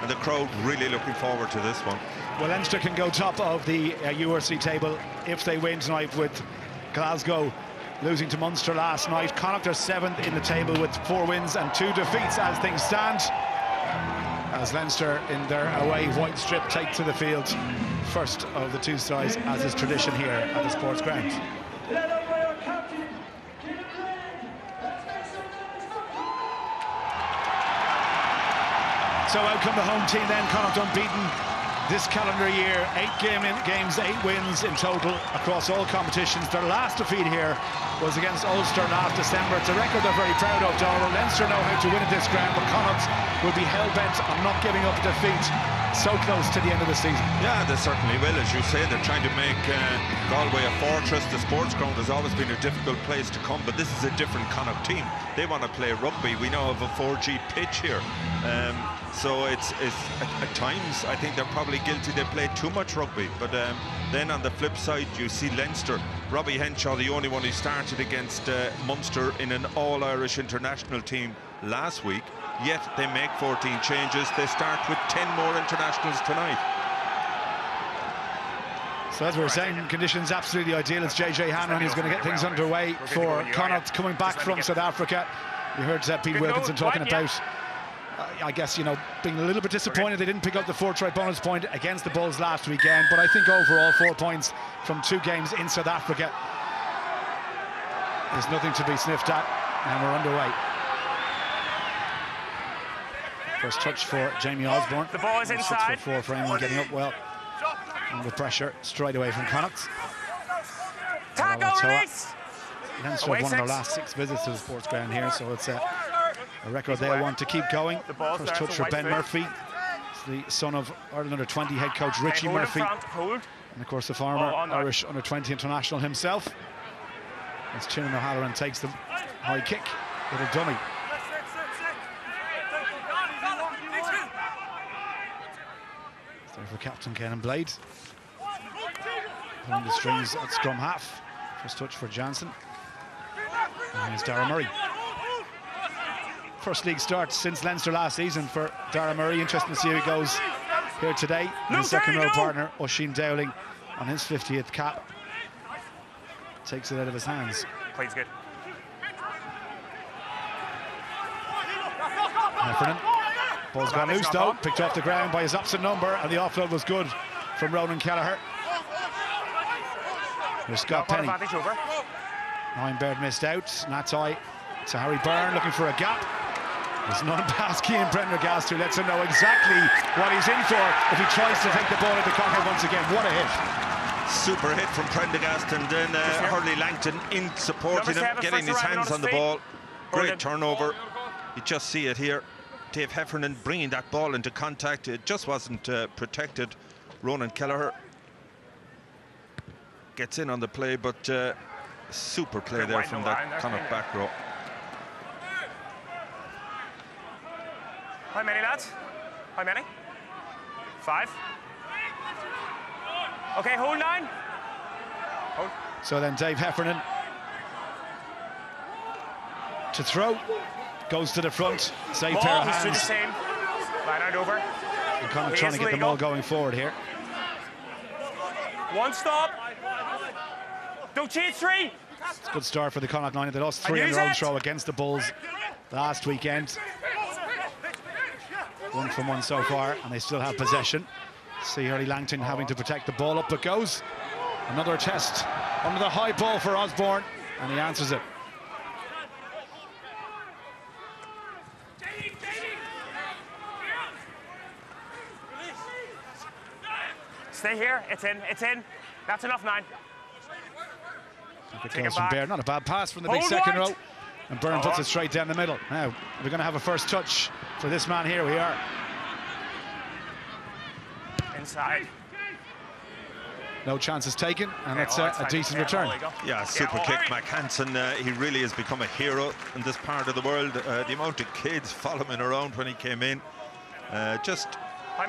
and the crowd really looking forward to this one. Well, Leinster can go top of the URC table if they win tonight, with Glasgow losing to Munster last night. Connacht are 7th in the table with 4 wins and 2 defeats as things stand, as Leinster in their away white strip take to the field, first of the 2 sides, as is tradition here at the sports ground. So out come the home team then. Connacht unbeaten this calendar year, 8 games, 8 wins in total across all competitions. Their last defeat here was against Ulster last December. It's a record they're very proud of, Donald. Leinster know how to win at this ground, but Connacht will be hell-bent on not giving up defeat so close to the end of the season. Yeah, they certainly will. As you say, they're trying to make Galway a fortress. The sports ground has always been a difficult place to come, but this is a different Connacht team. They want to play rugby. We now have a 4G pitch here. So it's at times, I think they're probably guilty they played too much rugby. But then on the flip side, you see Leinster. Robbie Henshaw, the only one who started against Munster in an all-Irish international team last week, yet they make 14 changes. They start with 10 more internationals tonight. So as we were saying, conditions absolutely ideal. It's JJ Hanlon who's going to get things underway for Connacht, coming back from South Africa. You heard Pete Wilkinson talking about, I guess, you know, being a little bit disappointed they didn't pick up the 4-try bonus point against the Bulls last weekend, but I think overall 4 points from 2 games in South Africa is nothing to be sniffed at, and we're underway. First touch for Jamie Osborne. The ball is inside. 6'4" frame, getting up well under pressure straight away from Connacht. Tackle release. Leinster have won their last 6 visits to the sports ground here, so it's a record they'll want to keep going. First touch for Ben Murphy. It's the son of Ireland under-20 head coach Richie Murphy, and of course the former Irish under-20 international himself. As Tiernan O'Halloran takes the high kick, little dummy. There for captain Kenan Blade. Pulling the strings at scrum half. First touch for Jansen. And here's Dara Murray. First league start since Leinster last season for Dara Murray. Interesting to see how he goes here today. And his second row partner, Oisin Dowling, on his 50th cap. Takes it out of his hands. Plays good. Heffernan. Ball's gone loose though, picked off the ground by his opposite number, and the offload was good from Ronan Kelleher. Here's Scott Penny. Ninebaird missed out. Natai to Harry Byrne, looking for a gap. There's none past Cian Prendergast, who lets him know exactly what he's in for if he tries to take the ball into Connacht once again. What a hit. Super hit from Prendergast, and then Hurley Langton in supporting him, getting his hands on the ball. Great turnover. You just see it here. Dave Heffernan bringing that ball into contact. It just wasn't protected. Ronan Kelleher gets in on the play, but super play there from that Connacht back row. How many, lads? How many? 5. Okay, hold 9. Hold. So then Dave Heffernan to throw. Goes to the front, safe pair of hands. The same. Line out over. And Connacht trying to get them all going forward here. 1 stop. Don't cheat, 3. It's a good start for the Connacht line. They lost 3 in a row throw against the Bulls last weekend. 1 from 1 so far, and they still have possession. See Hurley Langton having to protect the ball. Up it goes. Another test under the high ball for Osborne, and he answers it. Stay here, it's in, it's in. That's enough, 9. It goes from Baird. Not a bad pass from the big second row. And Byrne puts it straight down the middle. Now, we're going to have a first touch for this man here. We are. Inside. No chances taken, and that's a decent return. Yeah, super kick. Mac Hansen, he really has become a hero in this part of the world. The amount of kids following around when he came in. Just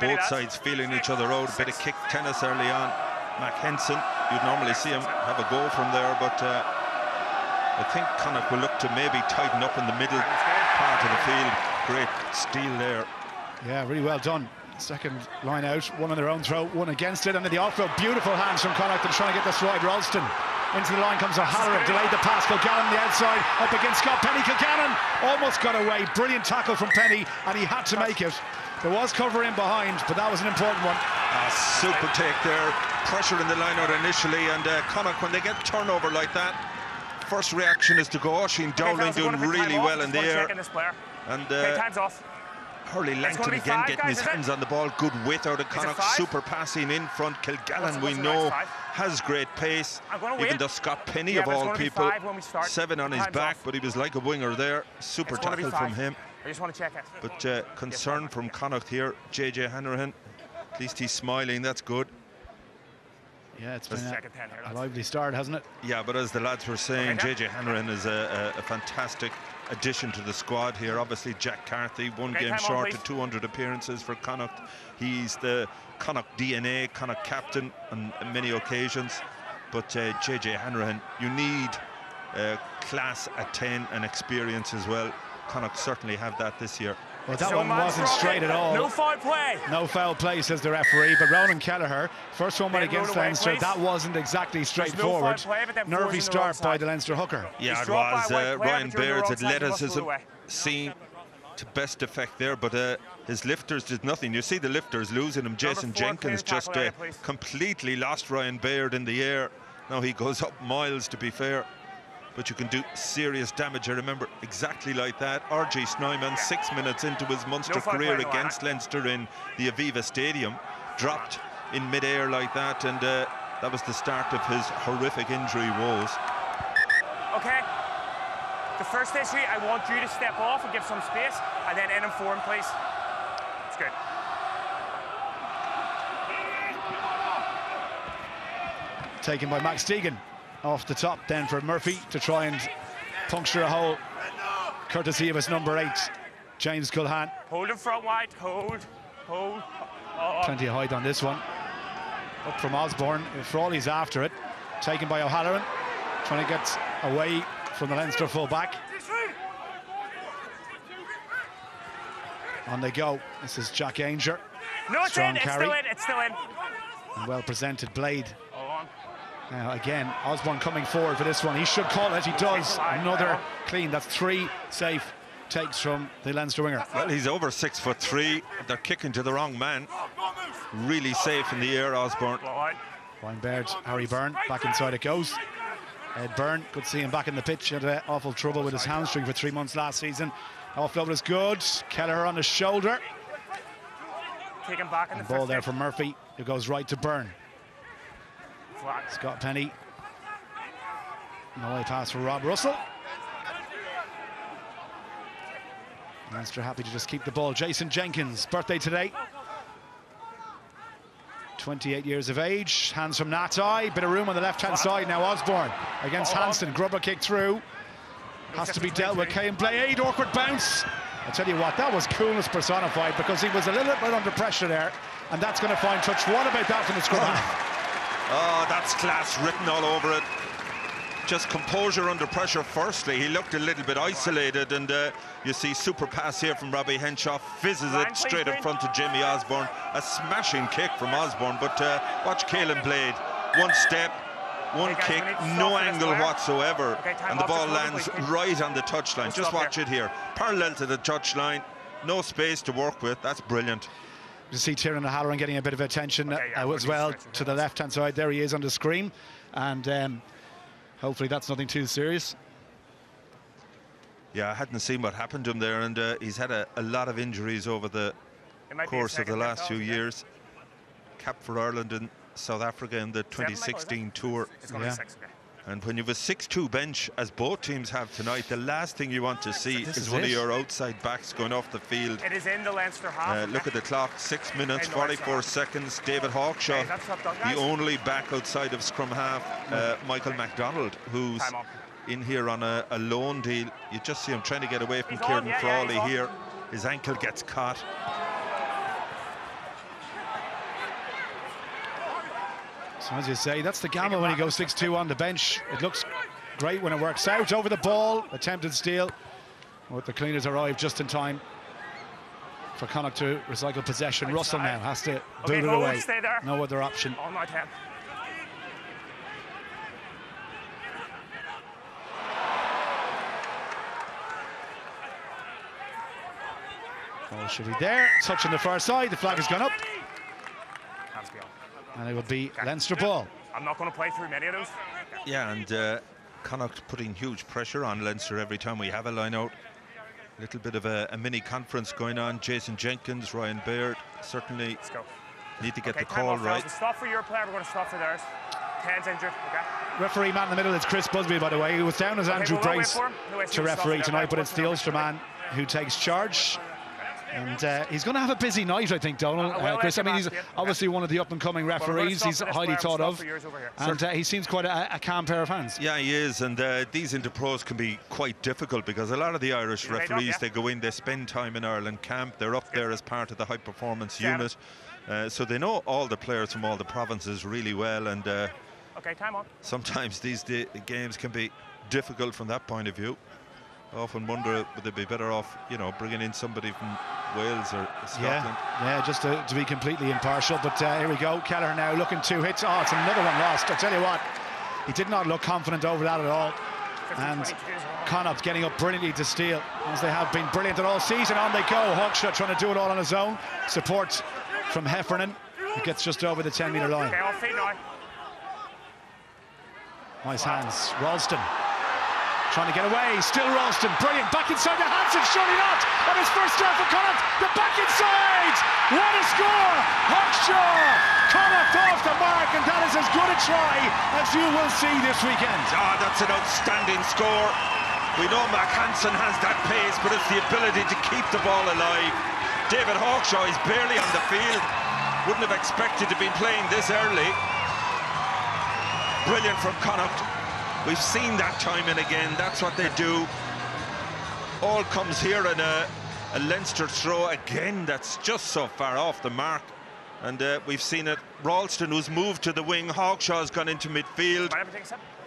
both sides feeling each other out. A bit of kick tennis early on. Mac Henson, you'd normally see him have a go from there, but I think Connacht will look to maybe tighten up in the middle part of the field. Great steal there. Yeah, really well done. Second line out, one on their own throw, one against it, and then the offload, beautiful hands from Connacht and trying to get this right. Ralston into the line comes O'Halloran, delayed the pass, Kilgannon on the outside, up against Scott Penny. Kilgannon almost got away, brilliant tackle from Penny, and he had to make it. There was cover in behind, but that was an important one. Super take there, pressure in the line out initially, and Connacht, when they get turnover like that, first reaction is to go, Oisin Dowling doing really well in the air. And hands off. Hurley Langton again getting his hands on the ball, good width out of Connacht, super passing in front. Kilgallen, we know, has great pace, even though Scott Penny of all people, 7 on his back, but he was like a winger there, super tackle from him. I just want to check it. But concern from Connacht here, JJ Hanrahan, at least he's smiling, that's good. Yeah, it's been a lively start, hasn't it? Yeah, but as the lads were saying, JJ Hanrahan is a fantastic addition to the squad here. Obviously, Jack Carthy, one game short of 200 appearances for Connacht. He's the Connacht DNA, Connacht captain on many occasions. But JJ Hanrahan, you need class at 10 and experience as well. Connacht certainly have that this year. Well, that one wasn't straight at all. No foul play. No foul play, says the referee. But Ronan Kelleher, first one went against Leinster. That wasn't exactly straightforward. Nervy start by the Leinster hooker. Yeah, it was. Ryan Baird's athleticism seen to best effect there, but his lifters did nothing. You see the lifters losing him. Jason Jenkins just completely lost Ryan Baird in the air. Now he goes up miles, to be fair. But you can do serious damage. I remember exactly like that. R.G. Snyman, 6 minutes into his Munster career against Leinster in the Aviva Stadium, dropped in mid-air like that, and that was the start of his horrific injury woes. Okay. The first issue, I want you to step off and give some space, and then in and form, please. It's good. Taken by Max Deegan. Off the top then for Murphy to try and puncture a hole, courtesy of his number 8, James Culhan. Hold him front wide, hold. Plenty of height on this one. Up from Osborne, Frawley's after it. Taken by O'Halloran, trying to get away from the Leinster full-back. On they go. This is Jack Ainger. No, it's Strong in, carry. It's still in. And well presented Blade. Now again, Osborne coming forward for this one. He should call it, he does. Another clean, that's 3 safe takes from the Leinster winger. Well, he's over 6'3". They're kicking to the wrong man. Really safe in the air, Osborne. Ryan Baird, Harry Byrne, back inside it goes. Ed Byrne, good to see him back in the pitch. He had awful trouble with his hamstring for 3 months last season. Offload is good. Kelleher on the shoulder. Take him back in the ball there from Murphy, who goes right to Byrne. Scott Penny. No way pass for Rob Russell. Leinster happy to just keep the ball. Jason Jenkins, birthday today. 28 years of age. Hands from Natai. Bit of room on the left-hand side now. Osborne against Hanston. Grubber kick through. Has to be dealt with. Kane Blade, awkward bounce. I tell you what, that was coolness personified, because he was a little bit under pressure there, and that's going to find touch. What about that from the scrum half? Oh, that's class written all over it. Just composure under pressure firstly. He looked a little bit isolated, and you see super pass here from Robbie Henshaw, fizzes it straight in front of Jimmy Osborne. A smashing kick from Osborne, but watch Caelan Blade. One step, one kick, no angle whatsoever, and the ball lands right on the touchline. Just watch it here, parallel to the touchline, no space to work with. That's brilliant. You see Tiernan O'Halloran getting a bit of attention as well to the left-hand side. There he is on the screen, and hopefully that's nothing too serious. Yeah, I hadn't seen what happened to him there, and he's had a lot of injuries over the course of the last few years. Capped for Ireland and South Africa in the 2016 tour. And when you have a 6-2 bench, as both teams have tonight, the last thing you want to see is one of your outside backs going off the field. It is in the Leinster half. Look at the clock, 6 minutes, 44 seconds. David Hawkshaw, the only back outside of scrum half. Michael MacDonald, who's in here on a loan deal. You just see him trying to get away from Kieran Frawley here. His ankle gets caught. So as you say, that's the gamble when he goes 6-2 on the bench. It looks great when it works out. Over the ball, attempted steal. But the cleaners arrive just in time for Connacht to recycle possession. Russell now has to boot it hold, away. stay there. No other option. On my 10. Ball should be there. Touch on the far side. The flag has gone up. Hands be on. And it will be Leinster ball. I'm not going to play through many of those. Yeah, and Connacht putting huge pressure on Leinster every time we have a line out. A little bit of a mini conference going on. Jason Jenkins, Ryan Baird, certainly Let's go. need to get Okay, the call right. We'll stop for your player, we're going to stop for theirs. 10's injured, okay? Referee man in the middle is Chris Busby, by the way. He was down as Andrew we'll wait Brace for him. No, to referee tonight, but it's the Ulster man who takes charge. And he's going to have a busy night, I think, Donald. Chris, I mean, he's obviously one of the up-and-coming referees. He's highly thought of. And he seems quite a calm pair of hands. Yeah, he is. And these interpros can be quite difficult because a lot of the Irish referees, they go in, they spend time in Ireland camp. They're up there as part of the high-performance unit. So they know all the players from all the provinces really well. And okay, time on. sometimes these games can be difficult from that point of view. I often wonder, would they be better off, you know, bringing in somebody from Wales or Scotland? Yeah, just to be completely impartial. But here we go. Kelleher now looking 2 hits. Oh, it's another one lost. I tell you what, he did not look confident over that at all. And Connacht getting up brilliantly to steal, as they have been brilliant all season. On they go. Hawkshaw trying to do it all on his own. Support from Heffernan, who gets just over the 10-metre line. Okay, off feet now. Nice hands. Ralston trying to get away. Still Ralston. Brilliant. Back inside to Hansen. Surely not. On his first start for Connacht. The back inside. What a score. Hawkshaw. Connacht off the mark, and that is as good a try as you will see this weekend. Ah, that's an outstanding score. We know Mac Hansen has that pace, but it's the ability to keep the ball alive. David Hawkshaw is barely on the field. Wouldn't have expected to be playing this early. Brilliant from Connacht. We've seen that time and again. That's what they do. All comes here in a Leinster throw again. That's just so far off the mark. And we've seen it. Ralston, who's moved to the wing. Hawkshaw's gone into midfield.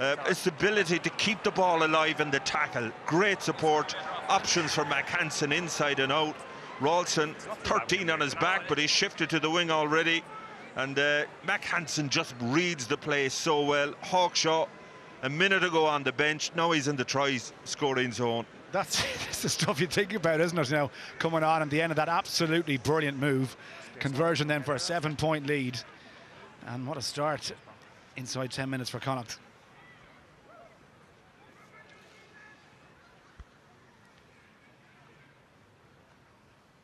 It's the ability to keep the ball alive in the tackle. Great support. Options for Mac Hansen inside and out. Ralston, 13 on his back, but he's shifted to the wing already. And Mac Hansen just reads the play so well. Hawkshaw, a minute ago on the bench, now he's in the try-scoring zone. That's the stuff you think about, isn't it, now, coming on at the end of that absolutely brilliant move. Conversion then for a 7-point lead. And what a start inside 10 minutes for Connacht.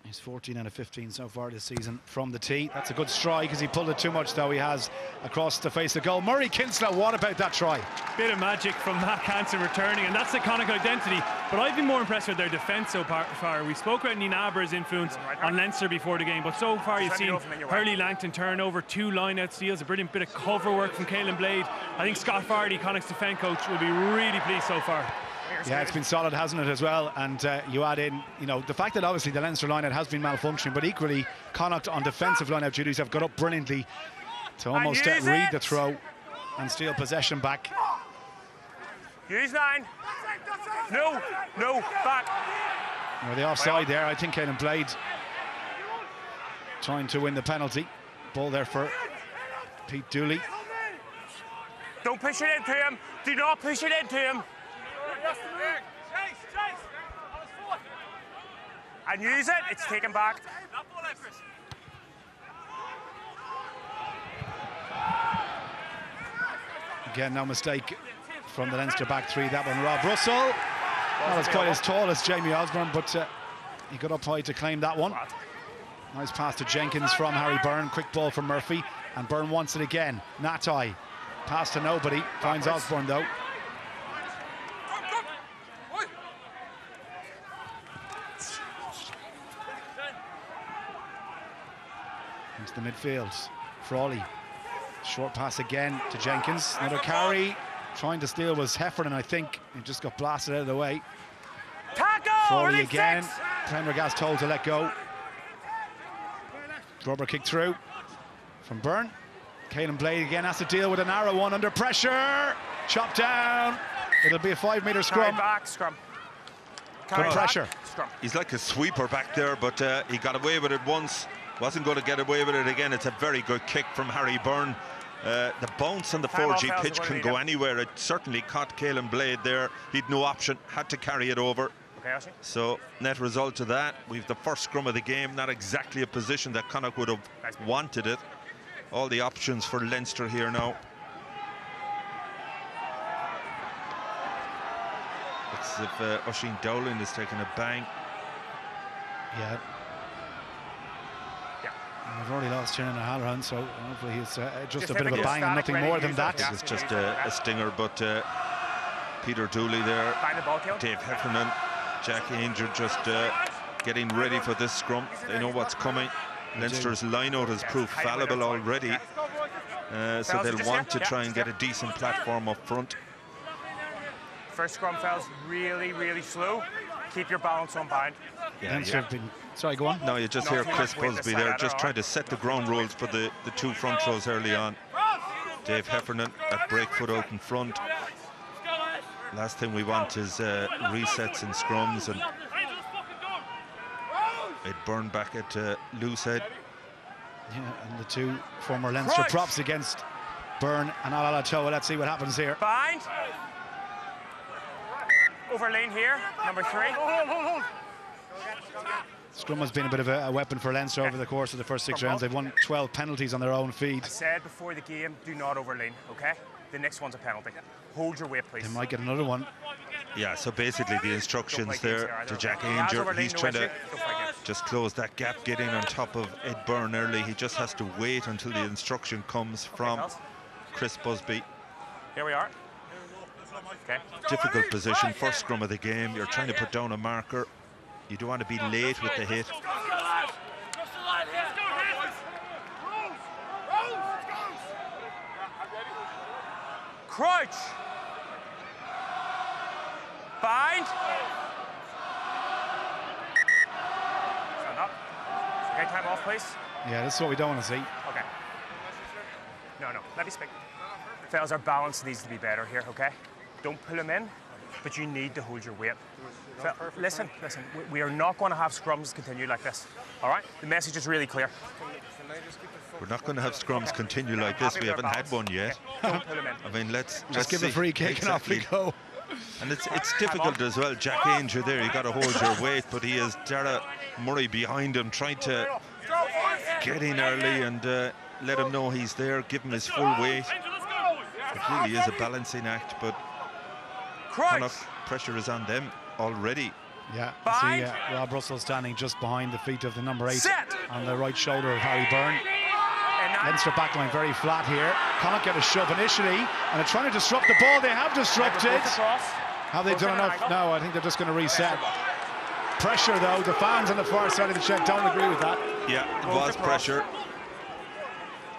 He's 14 out of 15 so far this season from the tee. That's a good strike, because he pulled it too much, though. He has across the face of the goal. Murray Kinsella, what about that try? Bit of magic from Mac Hansen returning, and that's the Connacht identity. But I've been more impressed with their defence so far. We spoke about Ninaber's influence on Leinster before the game, but so far you've seen Hurley Langton turnover, 2 line-out steals, a brilliant bit of cover work from Caelan Blade. I think Scott Fardy, Connacht's defence coach, will be really pleased so far. Yeah, it's been solid, hasn't it, as well? And you add in, you know, the fact that obviously the Leinster line-out has been malfunctioning, but equally Connacht on defensive line-out duties have got up brilliantly to almost read the throw and steal possession back. Use line. No, back. Well, the offside there, I think Caelan Blade trying to win the penalty. Ball there for Pete Dooley. Don't push it into him. Do not push it into him. And use it, it's taken back. Again, no mistake from the Leinster back three. That one, Rob Russell. Not as quite as tall as Jamie Osborne, but he got up high to claim that one. Nice pass to Jenkins from Harry Byrne. Quick ball from Murphy, and Byrne wants it again. Natai, pass to nobody. Finds Osborne though. Into the midfield. Frawley. Short pass again to Jenkins. Another carry. Trying to steal was Heffernan, I think. He just got blasted out of the way. Tackle! Frawley again. Prendergast told to let go. Rubber kick through from Byrne. Caelan Blade again has to deal with a narrow one under pressure. Chopped down. It'll be a 5-metre scrum. Back, scrum. Good pressure. He's like a sweeper back there, but he got away with it once. Wasn't going to get away with it again. It's a very good kick from Harry Byrne. The bounce on the 4G pitch can go anywhere. It certainly caught Caelan Blade there. He'd no option, had to carry it over. So net result of that, we've the first scrum of the game. Not exactly a position that Connacht would have wanted it. All the options for Leinster here now. It's as if Oisin Dowling is taking a bang. Yeah. We've already lost Tiernan O'Halloran, so hopefully he's just a bit of a bang and nothing more than that. It was just a stinger, but Peter Dooley there, Dave Heffernan, Jack Ainger just getting ready for this scrum. They know what's coming. Leinster's line-out has proved fallible already, so they'll want to try and get a decent platform up front. First scrum, fellas, really, really slow. Keep your balance on bind. Leinster have been... Sorry, go on. No, you just hear Chris Busby there, just trying to set the ground rules for the two front rows early on. Dave Heffernan at break foot out in front. Last thing we want is resets and scrums, and Ed Byrne back at loose head. Yeah, and the two former Leinster props against Byrne and Alala-Toa. Let's see what happens here. Bind. Over lane here, number 3. Scrum has been a bit of a weapon for Leinster over the course of the first 6 rounds. They've won 12 penalties on their own feed. I said before the game, do not overlane, okay? The next one's a penalty. Hold your weight, please. They might get another one. Yeah, so basically the instructions there to Jack Ainger. He's trying to just close that gap, get in on top of Ed Byrne early. He just has to wait until the instruction comes from Chris Busby. Here we are. Okay. Difficult position, first scrum of the game. You're trying to put down a marker. You don't want to be late with the hit. Crouch. Bind. Stand up. Okay, time off, please. Yeah, this is what we don't want to see. Okay. No, let me speak. Fellas, our balance needs to be better here, okay? Don't pull them in, but you need to hold your weight. Listen, we are not going to have scrums continue like this, all right? The message is really clear. We're not going to have scrums continue like this. We haven't had one yet. Don't pull them in. I mean, let's give a free kick and off we go. And it's difficult as well. Jack Ainger there, you got to hold your weight, but he has Dara Murray behind him, trying to get in early and let him know he's there, give him his full weight. It really is a balancing act, but Connacht pressure is on them already. Yeah, see Rob Russell standing just behind the feet of the number 8 on the right shoulder of Harry Byrne. Leinster backline very flat here. Connacht get a shove initially, and they're trying to disrupt the ball. They have disrupted. Have they done enough? No, I think they're just going to reset. Pressure though, the fans on the far side of the shed don't agree with that. Yeah, it was pressure.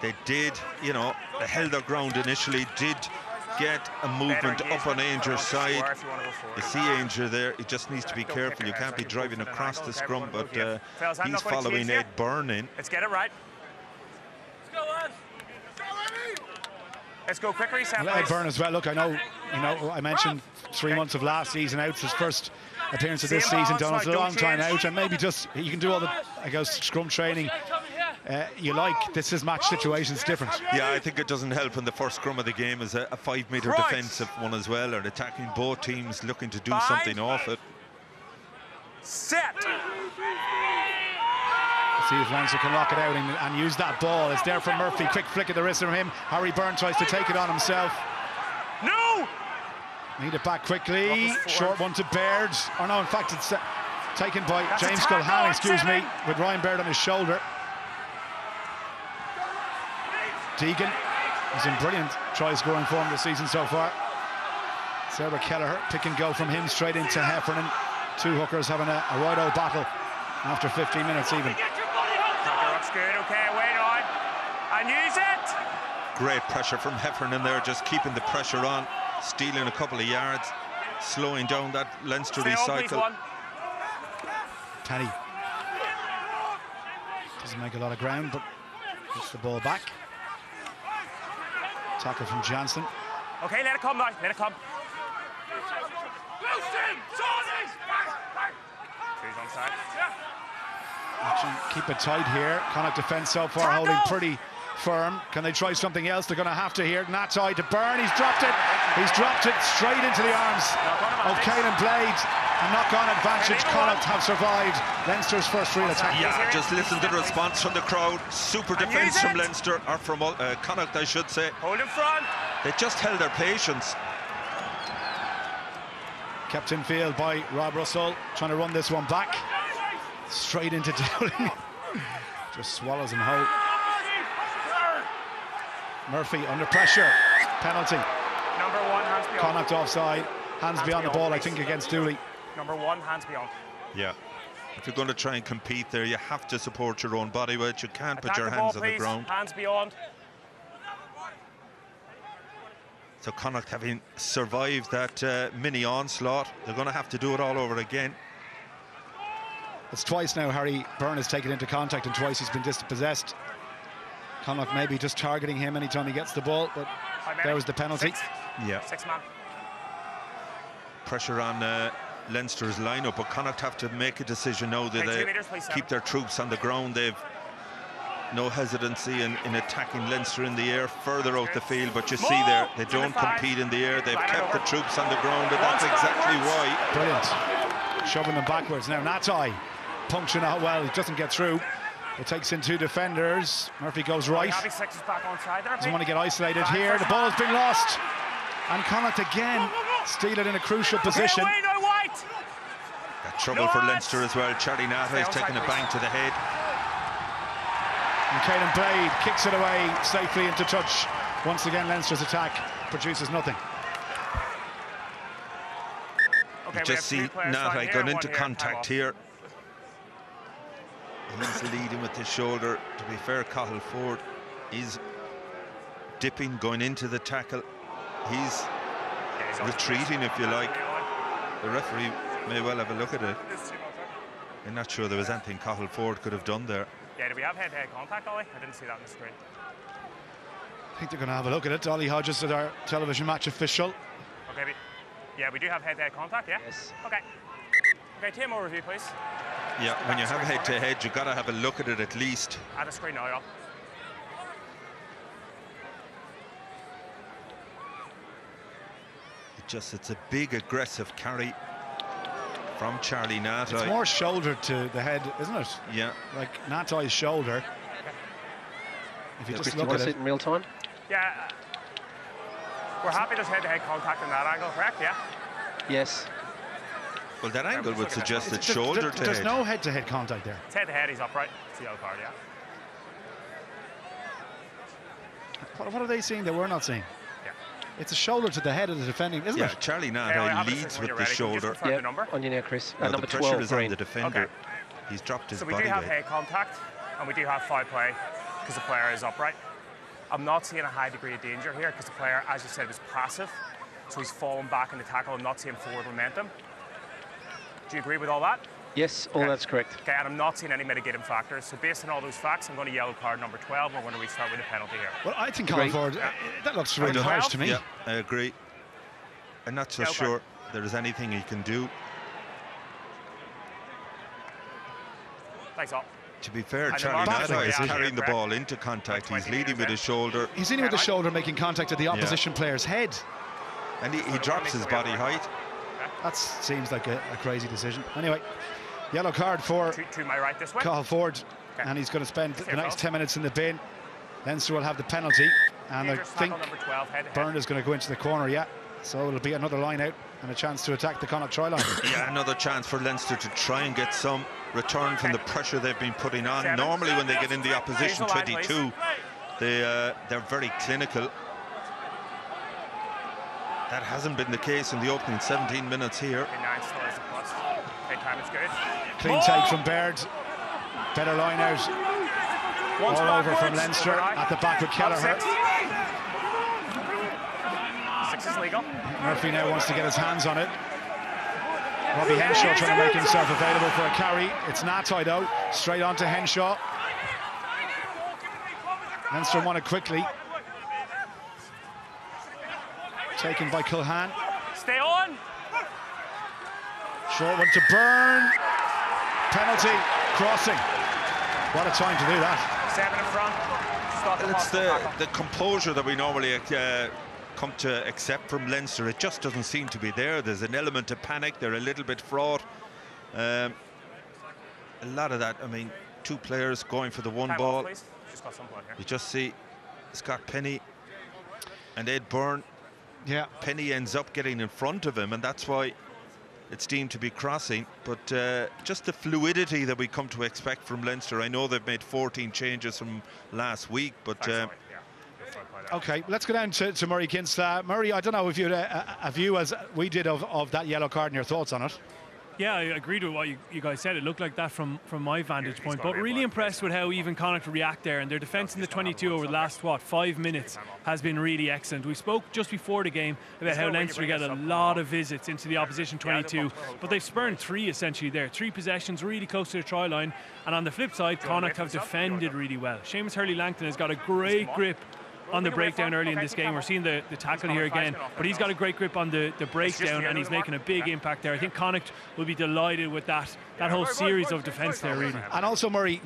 They did, you know, they held their ground initially, did get a movement up on Ainger's side. You see Ainger there, he just needs to be careful. You can't be driving across the scrum, but he's following Ed Byrne in. Let's get it right. Let's go quick reset. Ed Byrne as well. Look, I know, I mentioned 3 months of last season out. It's his first appearance of this season. Donald's a long time out, and maybe just you can do all the, I guess, scrum training you like. This is match situations different. Yeah, I think it doesn't help when the first scrum of the game is a 5-metre defensive one as well, or attacking both teams looking to do something off it. Set. See if Leinster can lock it out and use that ball. It's there from Murphy. Quick flick of the wrist from him. Harry Byrne tries to take it on himself. No! Need it back quickly. Short one to Baird. Oh no, in fact it's taken by James Culhane, excuse me, with Ryan Baird on his shoulder. Deegan is in brilliant try-scoring form this season so far. Sarah Kelleher, pick and go from him straight into Heffernan. Two hookers having a right-o battle after 15 minutes even. Looks good, okay, wait on. And use it! Great pressure from Heffernan there, just keeping the pressure on, stealing a couple of yards, slowing down that Leinster recycle. Taddy doesn't make a lot of ground, but gets the ball back. Tackle from Jansen. Okay, let it come now, let it come. Who's onside? Keep it tight here. Connacht defence so far holding pretty firm. Can they try something else? They're going to have to here. Natai to Byrne. He's dropped it. He's dropped it straight into the arms of Caelan Blade. A knock-on advantage. Connacht have survived Leinster's first real attack. Yeah, just listen to the response from the crowd. Super defence from Leinster, or from Connacht, I should say. Hold in front. They just held their patience. Kept in field by Rob Russell, trying to run this one back. Straight into Dowling. Just swallows him whole. Murphy under pressure. Penalty. Number 1, hands beyond. Connacht offside. Hands beyond the ball, I think, against Dooley. Number 1, hands beyond. Yeah. If you're going to try and compete there, you have to support your own body weight. You can't put your the hands ball, on the please. ground. Hands beyond. So Connacht, having survived that mini onslaught, they're going to have to do it all over again. It's twice now Harry Byrne has taken into contact, and twice he's been dispossessed. Connacht maybe just targeting him anytime he gets the ball, but there was the penalty. 6. Yeah. 6 man. Pressure on Leinster's lineup, but Connacht have to make a decision now that they keep their troops on the ground. They've no hesitancy in attacking Leinster in the air, further out the field, but you see there, they don't compete in the air. They've kept the troops on the ground, and that's exactly why. Brilliant. Shoving them backwards. Now Natai puncturing out well, he doesn't get through. It takes in 2 defenders. Murphy goes right. Doesn't want to get isolated here. The ball's been lost. And Connacht again steal it in a crucial position. Got trouble for Leinster as well. Charlie Natai is taking a bang to the head. And Caelan Blade kicks it away safely into touch. Once again, Leinster's attack produces nothing. You just see Natai going into contact here. He's leading with his shoulder. To be fair, Cathal Ford is dipping, going into the tackle. He's retreating, if you like. The referee may well have a look at it. I'm not sure there was anything Cathal Ford could have done there. Yeah, do we have head-to-head contact, Ollie? I didn't see that on the screen. I think they're going to have a look at it. Ollie Hodges is our television match official. Okay, yeah, we do have head-to-head contact, yeah? Yes. Okay. Okay, TMO review, please. Yeah, when you have head-to-head, you've got to have a look at it at least. At the screen now, yeah. It's a big, aggressive carry from Charlie Natai. It's more shoulder to the head, isn't it? Yeah. Like Natai's shoulder. If you just look at it in real time. Yeah. We're happy there's head-to-head contact in that angle, correct? Yeah. Yes. Well, that angle would suggest it's shoulder to head. There's no head-to-head contact there. It's head-to-head, he's upright. It's the yellow card, yeah. What are they seeing that we're not seeing? Yeah. It's a shoulder to the head of the defending, isn't it? Yeah, Charlie Natai leads with the shoulder. Yeah, on your near, Chris. No, number the pressure 12, is on the defender. Okay. He's dropped his body weight. So we do have head contact, and we do have foul play because the player is upright. I'm not seeing a high degree of danger here because the player, as you said, was passive. So he's fallen back in the tackle. I'm not seeing forward momentum. Do you agree with all that? Yes, all that's correct. Okay, and I'm not seeing any mitigating factors. So based on all those facts, I'm going to yellow card number 12. We're going to restart with a penalty here. Well, I think Cathal Ford, that looks really harsh to me. Yeah, I agree. I'm not so sure there is anything he can do. Thanks, all. To be fair, Charlie Natai is carrying the ball into contact. He's leading with his shoulder. He's leading with the shoulder, making contact at the opposition player's head. And he drops his body height. That seems like a crazy decision. Anyway, yellow card for to my right this way. Cathal Ford, and he's going to spend the next 10 minutes in the bin. Leinster will have the penalty, and I think Byrne is going to go into the corner, so it'll be another line out and a chance to attack the Connacht try line. Yeah, another chance for Leinster to try and get some return from the pressure they've been putting on. Normally when they get in the opposition 22, they're very clinical. That hasn't been the case in the opening 17 minutes here. Clean take from Baird. Better line out. All over from Leinster at the back with Kelleher. 6 is legal. Murphy now wants to get his hands on it. Robbie Henshaw trying to make himself available for a carry. It's Natai though, straight on to Henshaw. Leinster won it quickly. Taken by Culhan. Stay on. Short one to Byrne. penalty, crossing. What a time to do that. 7 in front. Stop Well, it's the composure that we normally come to accept from Leinster. It just doesn't seem to be there. There's an element of panic. They're a little bit fraught. A lot of that, I mean, 2 players going for the one ball. Just got some blood here. You just see Scott Penny and Ed Byrne. Yeah. Penny ends up getting in front of him, and that's why it's deemed to be crossing. But just the fluidity that we come to expect from Leinster. I know they've made 14 changes from last week, but OK, let's go down to Murray Kinsta. Murray, I don't know if you had a view as we did of that yellow card and your thoughts on it. Yeah, I agreed with what you guys said. It looked like that from my vantage point, but really impressed with how even Connacht react there, and their defence in the 22 over the last 5 minutes has been really excellent. We spoke just before the game about how Leinster get a lot of visits into the opposition 22, but they've spurned 3 essentially there. 3 possessions really close to the try line, and on the flip side, Connacht have defended really well. Seamus Hurley-Langton has got a great grip on the breakdown early in this game. We're seeing the tackle here again, but he's got a great grip on the breakdown, and he's making a big impact there. I think Connacht will be delighted with that whole series of defence there, really. And also, Murray,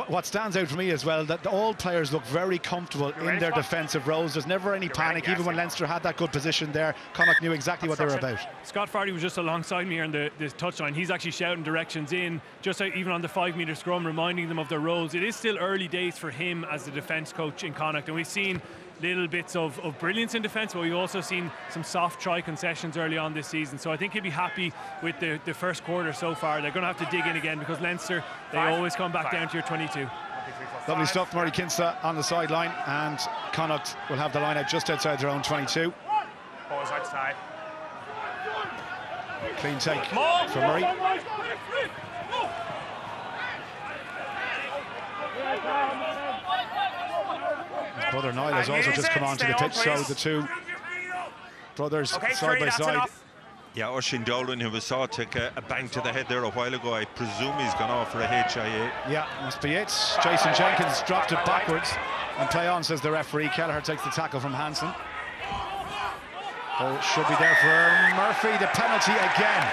what stands out for me as well, that all players look very comfortable in their defensive roles. There's never any panic. Even when Leinster had that good position there, Connacht knew exactly what they were about. Scott Fardy was just alongside me here on the touchline. He's actually shouting directions in, just even on the 5-metre scrum, reminding them of their roles. It is still early days for him as the defence coach in Connacht, and we've seen little bits of brilliance in defence, but we've also seen some soft try concessions early on this season. So I think he'll be happy with the first quarter so far. They're going to have to dig in again, because Leinster, they always come back down to your 22. Lovely stuff, Murray Kinsta on the sideline, and Connacht will have the line out just outside their own 22. Balls outside. Clean take for Murray. His brother Niall has also just come onto the pitch, so the 2 brothers side by side. Yeah, Oisín Dolan, who we saw take a bang to the head there a while ago, I presume he's gone off for a HIA. Yeah, must be it. Jason Jenkins dropped it backwards, and play on, says the referee. Kelleher takes the tackle from Hansen. Ball should be there for Murphy. The penalty again.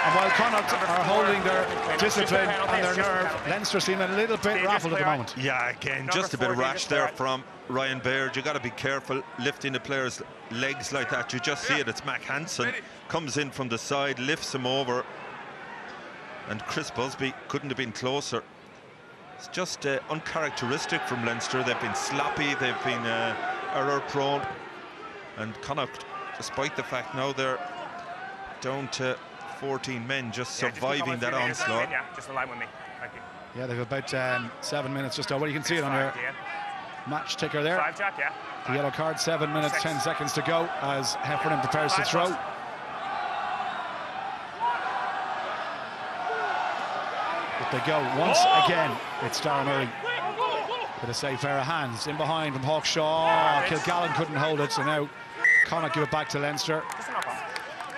And while Connacht are holding their discipline and their nerve, Leinster seem a little bit raffled at the moment. Yeah, again, just a bit rash there from Ryan Baird. You got to be careful lifting the player's legs like that. You just see it. It's Mac Hansen comes in from the side, lifts him over, and Chris Busby couldn't have been closer. It's just uncharacteristic from Leinster. They've been sloppy, they've been error prone, and Connacht, despite the fact now they're down to 14 men, just surviving that onslaught. Yeah, just align with me. Thank you. Yeah, they've about 7 minutes just over. You can see it on your match ticker there. 5, Jack, yeah. The yellow card, 7 minutes, 10 seconds to go as Heffernan prepares to throw. But they go once again. It's Darragh Murray with a safe pair of hands. In behind from Hawkshaw. Kilgallen couldn't hold it, so now Connacht give it back to Leinster.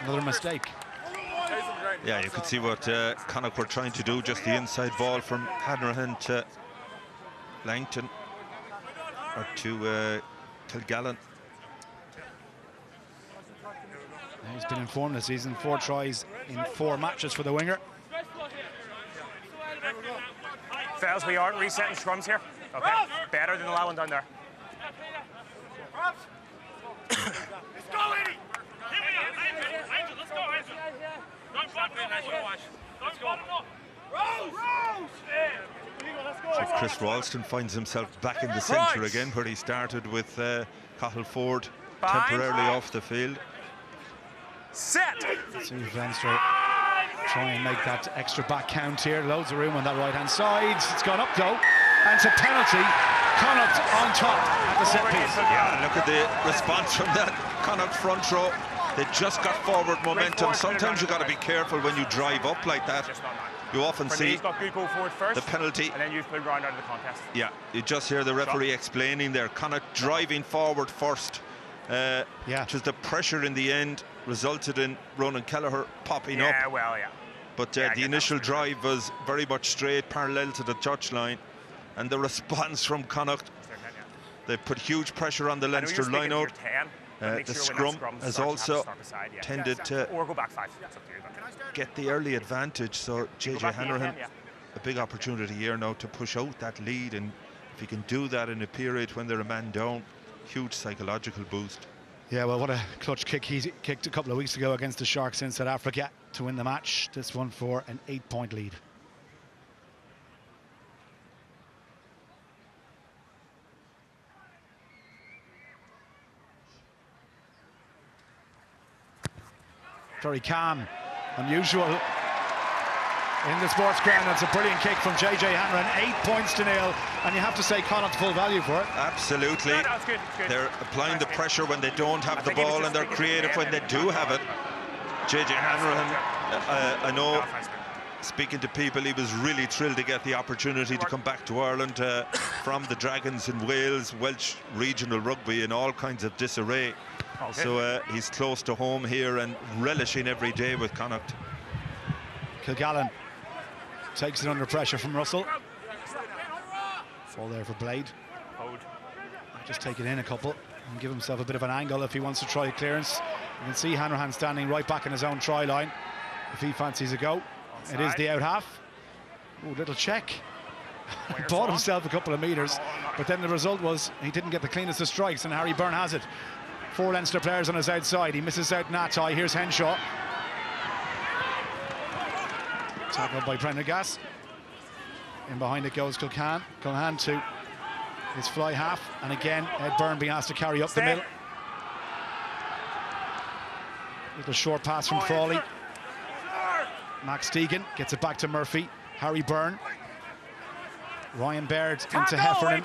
Another mistake. Yeah, you could see what Connacht were trying to do, just the inside ball from Hanrahan to Langton, or to Kilgallen. He's been informed this season, 4 tries in 4 matches for the winger. Fellas, we aren't resetting scrums here. Okay, better than allowing down there. Let's go, Eddie! Angel, let's go, Angel! Let's go. So Chris Ralston finds himself back in the centre again, where he started with Cathal Ford temporarily off the field. Set! See if Leinster try and make that extra back count here. Loads of room on that right-hand side. It's gone up though, and it's a penalty. Connacht on top at the set piece. Yeah, look at the response from that Connacht front row. They just got forward momentum. Sometimes you got to be careful when you drive up like that. You often see the penalty. And then you pull ground out of the contest. Yeah, you just hear the referee explaining there. Connacht driving forward first. Which is the pressure in the end resulted in Ronan Kelleher popping up. Yeah, well, yeah. But the initial drive was very much straight, parallel to the touchline. And the response from Connacht, they put huge pressure on the Leinster line-out. The scrum has also tended to or go back 5. get the early advantage, so JJ Hanrahan a big opportunity here now to push out that lead, and if he can do that in a period when they're a man down, huge psychological boost. Yeah, well, what a clutch kick he kicked a couple of weeks ago against the Sharks in South Africa to win the match. This one for an 8-point lead. Very calm, unusual in the sports ground. That's a brilliant kick from JJ Hanrahan. 8 points to 0, and you have to say Connacht full value for it. Absolutely. No, it's good, it's good. They're applying the pressure when they don't have the ball, and they're creative when they do have it. JJ Hanrahan, I know, speaking to people, he was really thrilled to get the opportunity to come back to Ireland from the Dragons in Wales, Welsh regional rugby in all kinds of disarray. Okay. So he's close to home here and relishing every day with Connacht. Kilgallen takes it under pressure from Russell. Fall there for Blade. Just take it in a couple and give himself a bit of an angle if he wants to try a clearance. You can see Hanrahan standing right back in his own try line if he fancies a go. It is the out half. Ooh, little check. He bought himself a couple of meters, but then the result was he didn't get the cleanest of strikes, and Harry Byrne has it. 4 Leinster players on his outside. He misses out Natai. Here's Henshaw. Tackled by Prendergast. In behind it goes Culcahan. Culcahan to his fly half, and again Ed Byrne being asked to carry up the middle. Little short pass from Frawley. Max Deegan gets it back to Murphy. Harry Byrne. Ryan Baird into Heffernan.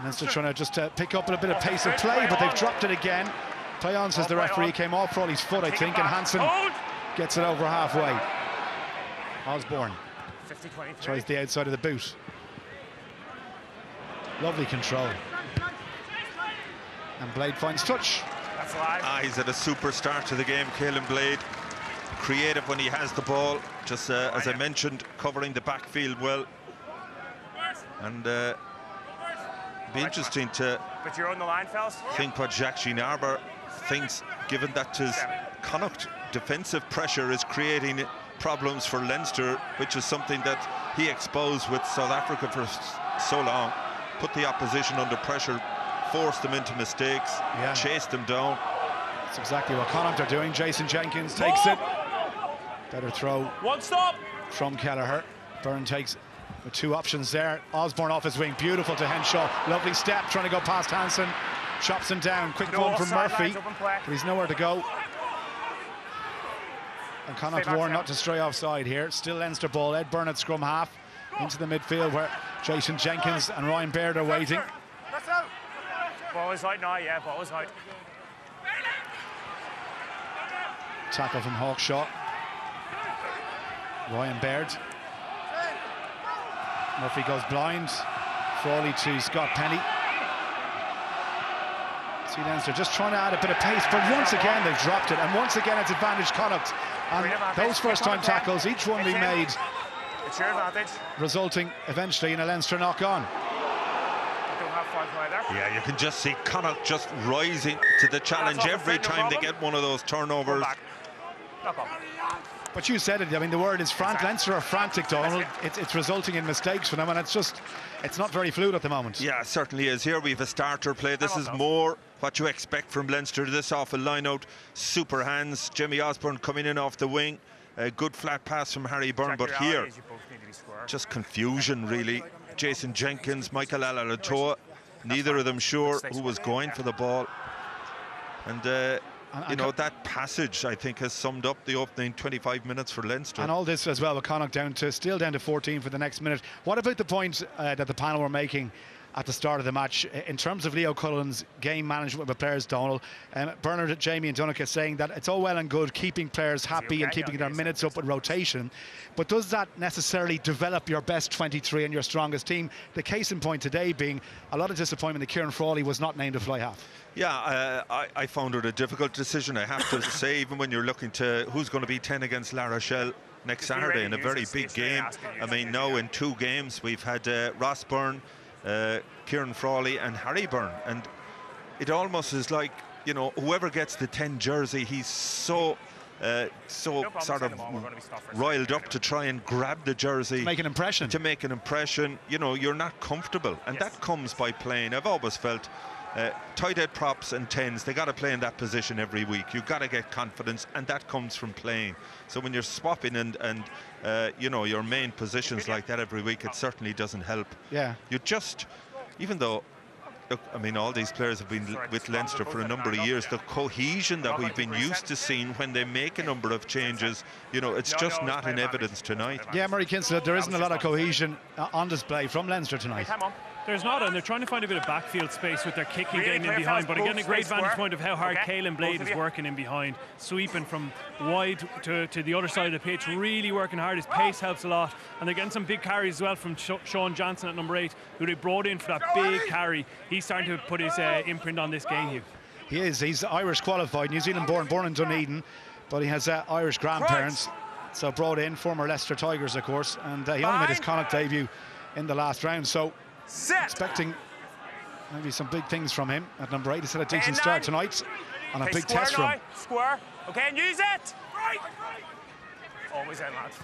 Leinster trying to just pick up a bit of pace of play, but they've dropped it again. Play on, says the referee. Came off Frawley's foot, I think, and Hansen gets it over halfway. Osborne tries the outside of the boot. Lovely control. And Blade finds touch. He's at a super start to the game, Caelan Blade. Creative when he has the ball, just as I mentioned, covering the backfield well. And be interesting to think what Jacques Ginarber thinks, given that his Connacht defensive pressure is creating problems for Leinster, which is something that he exposed with South Africa for so long. Put the opposition under pressure, forced them into mistakes, chased them down. That's exactly what Connacht are doing. Jason Jenkins takes it. Better throw from Kelleher. Byrne takes with 2 options there. Osborne off his wing, beautiful to Henshaw. Lovely step, trying to go past Hansen. Chops him down, quick one from Murphy, but he's nowhere to go. And Connacht warned not to stray offside here. Still Leinster ball. Ed Byrne at scrum half into the midfield where Jason Jenkins and Ryan Baird are waiting. Ball is out now, yeah, ball is out. Tackle from Hawkshaw. Ryan Baird. Murphy goes blind. Frawley to Scott Penny. See Leinster just trying to add a bit of pace, but once again they've dropped it, and once again it's advantage Connacht. And those first-time tackles, each one being made, it's your advantage, resulting eventually in a Leinster knock-on. Yeah, you can just see Connacht just rising to the challenge every time they get one of those turnovers. But you said it, I mean, the word is frantic. Leinster are frantic, Donald. It's resulting in mistakes for them, and it's not very fluid at the moment. Yeah, it certainly is. Here we have a starter play. This is more what you expect from Leinster. This off a line-out, super hands. Jimmy Osborne coming in off the wing. A good flat pass from Harry Byrne, but here, just confusion, really. Jason Jenkins, Michael Alalatoa, neither of them sure who was going for the ball. And you know, that passage, I think, has summed up the opening 25 minutes for Leinster. And all this as well, with Connacht still down to 14 for the next minute. What about the point that the panel were making at the start of the match in terms of Leo Cullen's game management with players, Donald? Bernard, Jamie and Dunica saying that it's all well and good keeping players happy and keeping their minutes up with rotation, but does that necessarily develop your best 23 and your strongest team? The case in point today being a lot of disappointment that Kieran Frawley was not named a fly half. Yeah, I found it a difficult decision, I have to say, even when you're looking to who's going to be 10 against La Rochelle next Saturday in a very big game. I mean, now in 2 games we've had Ross Byrne, Kieran Frawley and Harry Byrne, and it almost is like, you know, whoever gets the 10 jersey, he's so so sort of riled up to try and grab the jersey. To make an impression. To make an impression. You know, you're not comfortable. And that comes by playing. I've always felt tight head props and 10s, they got to play in that position every week. You've got to get confidence, and that comes from playing. So when you're swapping and you know, your main positions like that every week, it certainly doesn't help. Yeah. You just, even though, look, I mean, all these players have been with Leinster for a number of years. The cohesion that we've been used to seeing when they make a number of changes, you know, it's just not in evidence tonight. Yeah, Murray Kinsella, there isn't a lot of cohesion on display from Leinster tonight. There's not, and they're trying to find a bit of backfield space with their kicking game in behind. But again, a great vantage point of how hard Caelan Blade is working in behind, sweeping from wide to the other side of the pitch, really working hard. His pace helps a lot, and they're getting some big carries as well from Sean Johnson at number 8, who they brought in for that big carry. He's starting to put his imprint on this game, Hugh. He is. He's Irish qualified, New Zealand born in Dunedin, but he has Irish grandparents. So brought in, former Leicester Tigers, of course, and he only made his Connacht debut in the last round. So expecting maybe some big things from him at number 8. He's had a decent start tonight on a big test run. Square. Okay, and use it. Always in, lads.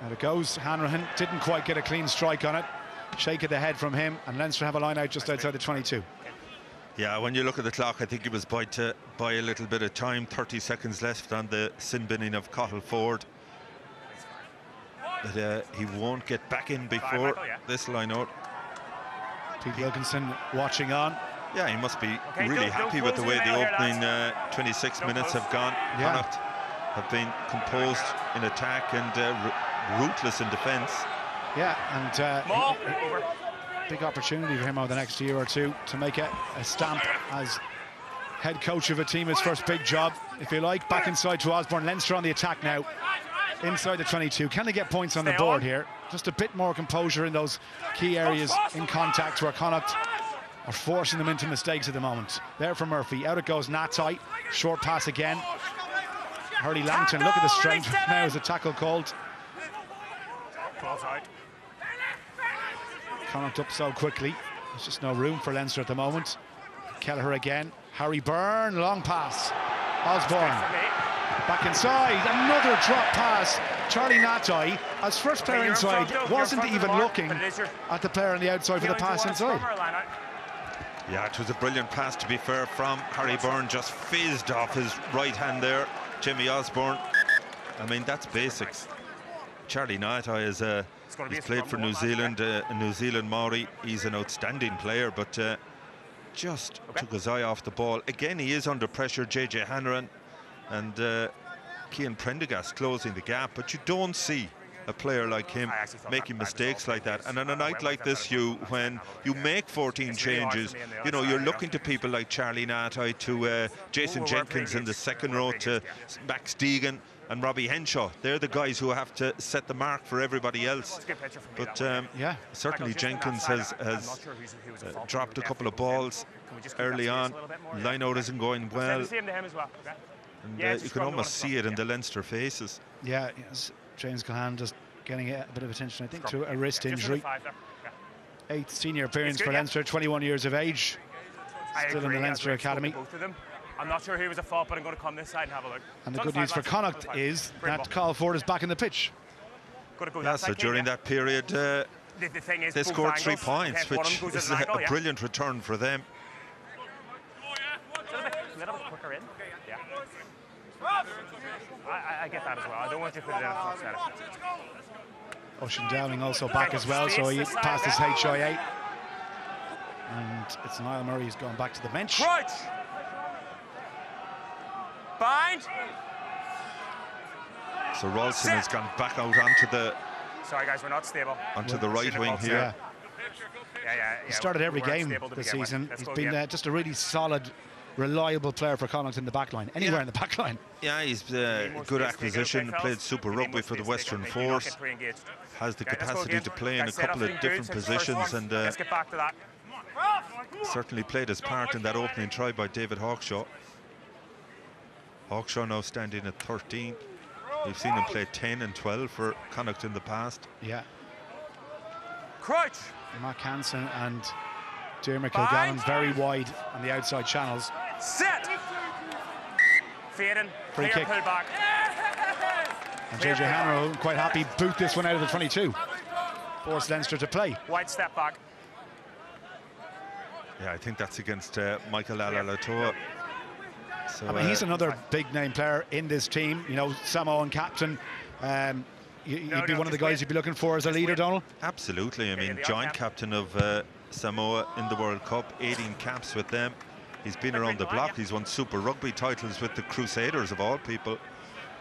And it goes. Hanrahan didn't quite get a clean strike on it. Shake of the head from him, and Leinster have a line out just outside the 22. Yeah, when you look at the clock, I think he was by a little bit of time. 30 seconds left on the sin binning of Cottle Ford. But he won't get back in before this line out. Pete Wilkinson watching on. Yeah, he must be really happy with the way the opening 26 minutes have gone. Connacht have been composed in attack and ruthless in defence. Yeah, and big opportunity for him over the next year or two to make a stamp as head coach of a team, his first big job, if you like. Back inside to Osborne. Leinster on the attack now, inside the 22. Can they get points on the board here? Just a bit more composure in those key areas in contact where Connacht are forcing them into mistakes at the moment. There for Murphy. Out it goes Natai. Short pass again. Hurley Langton, look at the strength. Now is a tackle called. Connacht up so quickly. There's just no room for Leinster at the moment. Kelleher again. Harry Byrne, long pass. Osborne. Back inside, another drop pass. Charlie Natai, as first player inside, wasn't even looking at the player on the outside for the pass inside. Yeah, it was a brilliant pass, to be fair, from Harry Byrne. Just fizzed off his right hand there. Jimmy Osborne. I mean, that's basics. Charlie Natai is he's played for New Zealand, New Zealand Maori. He's an outstanding player, but just took his eye off the ball. Again, he is under pressure, JJ Hanrahan and Cian Prendergast closing the gap, but you don't see a player like him making mistakes like that. And on a night like this, when you make 14 changes, you know, you're looking to people like Charlie Natai, to Jason Jenkins in the second row, to Max Deegan and Robbie Henshaw. They're the guys who have to set the mark for everybody else. But yeah, certainly Jenkins has dropped a couple of balls early on. Line out isn't going well. And you can almost see it in the Leinster faces. Yeah, yes. James Cohan just getting a bit of attention, I think, to a wrist injury. 8th senior appearance for Leinster, 21 years of age. Still in the Leinster Academy. I'm not sure who was at fault, but I'm going to come this side and have a look. And the good news for Connacht is that Carl Ford is back in the pitch. Yeah, so during that period, they scored 3 points, which is a brilliant return for them. A little bit quicker in. Yeah. I get that as well. I don't want you to put it in a front center. Ocean Dowling also back as well, so he passed his HIA. And it's Niall Murray who's going back to the bench. Right. Bind. So Ralston has gone back out onto the. Sorry guys, we're not stable. Onto the right wing here. Yeah. He started every game this season. He's been just a really solid, reliable player for Connacht in the back line, anywhere in the back line. Yeah, he's a good acquisition, played Super Rugby for the Western Force, has the capacity to play in a couple of different positions, and certainly played his part in that opening try by David Hawkshaw. Hawkshaw now standing at 13. We've seen him play 10 and 12 for Connacht in the past. Yeah. Crouch. Mark Hansen and Diarmuid Kilgallen very wide on the outside channels. Set. Fading. Free Clear kick. pull back. And Clear JJ pull back. Hanro, quite happy, boot this one out of the 22. Force Leinster to play. Wide step back. Yeah, I think that's against Michael Alalatoa. So, I mean, he's another big name player in this team. You know, Samoan captain. He'd be one of the guys you'd be looking for as a leader, Donald. Absolutely. I mean, the joint odd captain of Samoa in the World Cup, 18 caps with them. He's been around the block. He's won Super Rugby titles with the Crusaders of all people.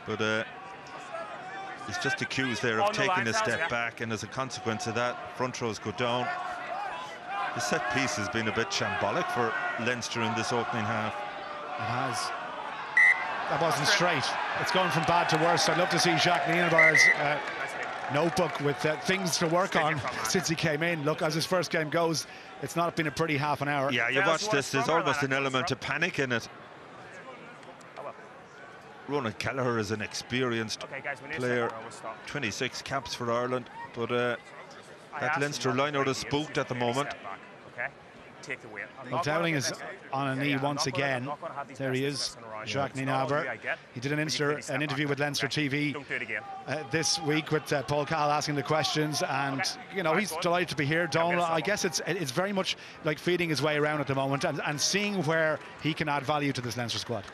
But he's just accused there of taking a step back, and as a consequence of that, front rows go down. The set piece has been a bit shambolic for Leinster in this opening half. It has. That wasn't straight. It's gone from bad to worse. I'd love to see Jacques Nienaber's notebook with things to work on since he came in. Look, as his first game goes, it's not been a pretty half an hour. Yeah, you watch this, there's almost an element of panic in it. Ronan Kelleher is an experienced player, 26 caps for Ireland, but that Leinster line-out is spooked at the moment. Take the weight. Well, Dowling is on a knee once again. There he is, Jacques Nienaber. He did an interview with Leinster TV this week with Paul Cahill asking the questions, and you know, he's delighted to be here. Donald, I guess it's very much like feeding his way around at the moment and seeing where he can add value to this Leinster squad.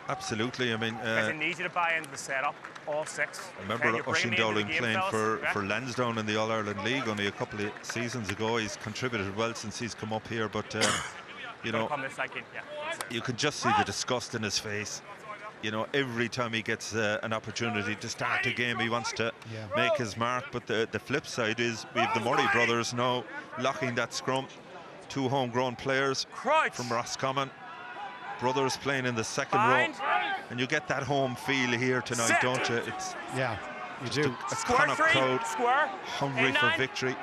Absolutely. I mean, I need you to buy into the setup, all six. I remember Oisin Dowling playing for Lansdowne in the All-Ireland League only a couple of seasons ago. He's contributed well since he's come up here, but you know, you can just see the disgust in his face. You know, every time he gets an opportunity to start a game, he wants to make his mark. But the flip side is we have the Murray brothers now locking that scrum. Two homegrown players from Roscommon. Brothers playing in the second row, and you get that home feel here tonight, don't you? It's you do. A Connacht crowd hungry for victory.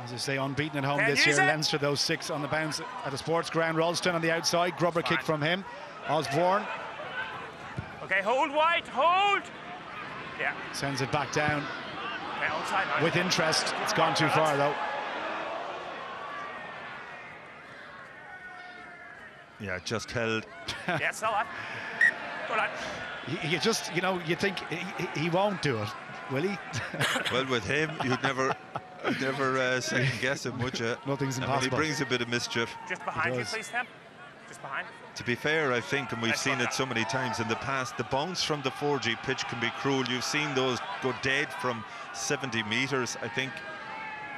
As I say, unbeaten at home this year. Leinster, those 6 on the bounce at the sports ground. Ralston on the outside, grubber kick from him. Osborne. Okay, hold wide, hold. Yeah. Sends it back down. Okay, with interest. It's gone too far though. Yeah, just held. Yeah, sell that. Go on. You just, you know, you think he won't do it, will he? Well, with him, you'd never second guess him, would you? Nothing's impossible. I mean, he brings a bit of mischief. Just behind you, please, Tim. Just behind. To be fair, I think, and we've seen it so many times in the past, the bounce from the 4G pitch can be cruel. You've seen those go dead from 70 metres. I think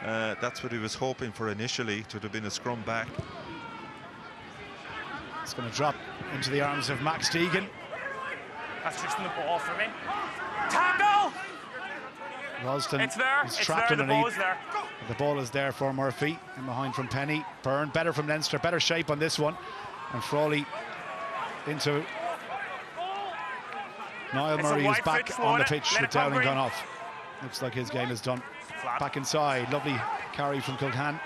that's what he was hoping for initially, to have been a scrum back. It's going to drop into the arms of Max Deegan. That's just in the ball for me. Tackle! Ralston it's there. is It's trapped there. underneath. The ball is there. The ball is there for Murphy. In behind from Penny. Byrne, better from Leinster. Better shape on this one. And Frawley into... Niall Murray is back on the pitch with Dowling gone off. Looks like his game is done. Back inside. Lovely carry from Culcahan.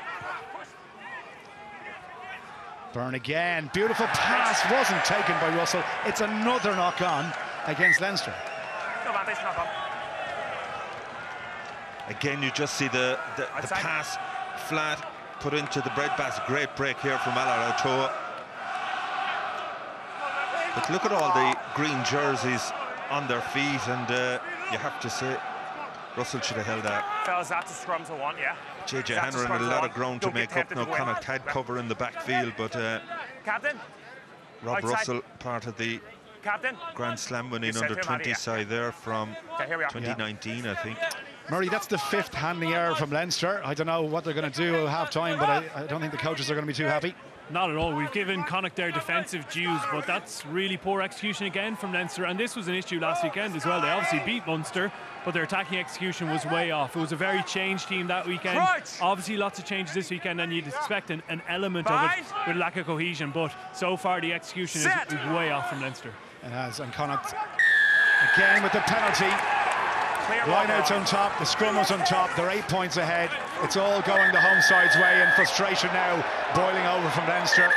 Byrne again. Beautiful pass. Wasn't taken by Russell. It's another knock on against Leinster. Again, you just see the pass flat put into the breadbasket. Great break here from Alalatoa. But look at all the green jerseys on their feet, and you have to say Russell should have held that. Fellas, that's the scrums I want, yeah. JJ Hanron had a lot of ground to make up. Now Connacht had cover in the backfield, but Captain, Rob Russell, part of the Grand Slam winning under-20 side there from 2019, I think. Murray, that's the 5th handling error from Leinster. I don't know what they're going to do at half-time, but I don't think the coaches are going to be too happy. Not at all. We've given Connacht their defensive dues, but that's really poor execution again from Leinster, and this was an issue last weekend as well. They obviously beat Munster, but their attacking execution was way off. It was a very changed team that weekend. Obviously lots of changes this weekend, and you'd expect an element of it with lack of cohesion, but so far the execution is way off from Leinster. It has, and Connacht again with the penalty. Line-out's on top, the scrum was on top, they're 8 points ahead. It's all going the home side's way, and frustration now boiling over from Leinster.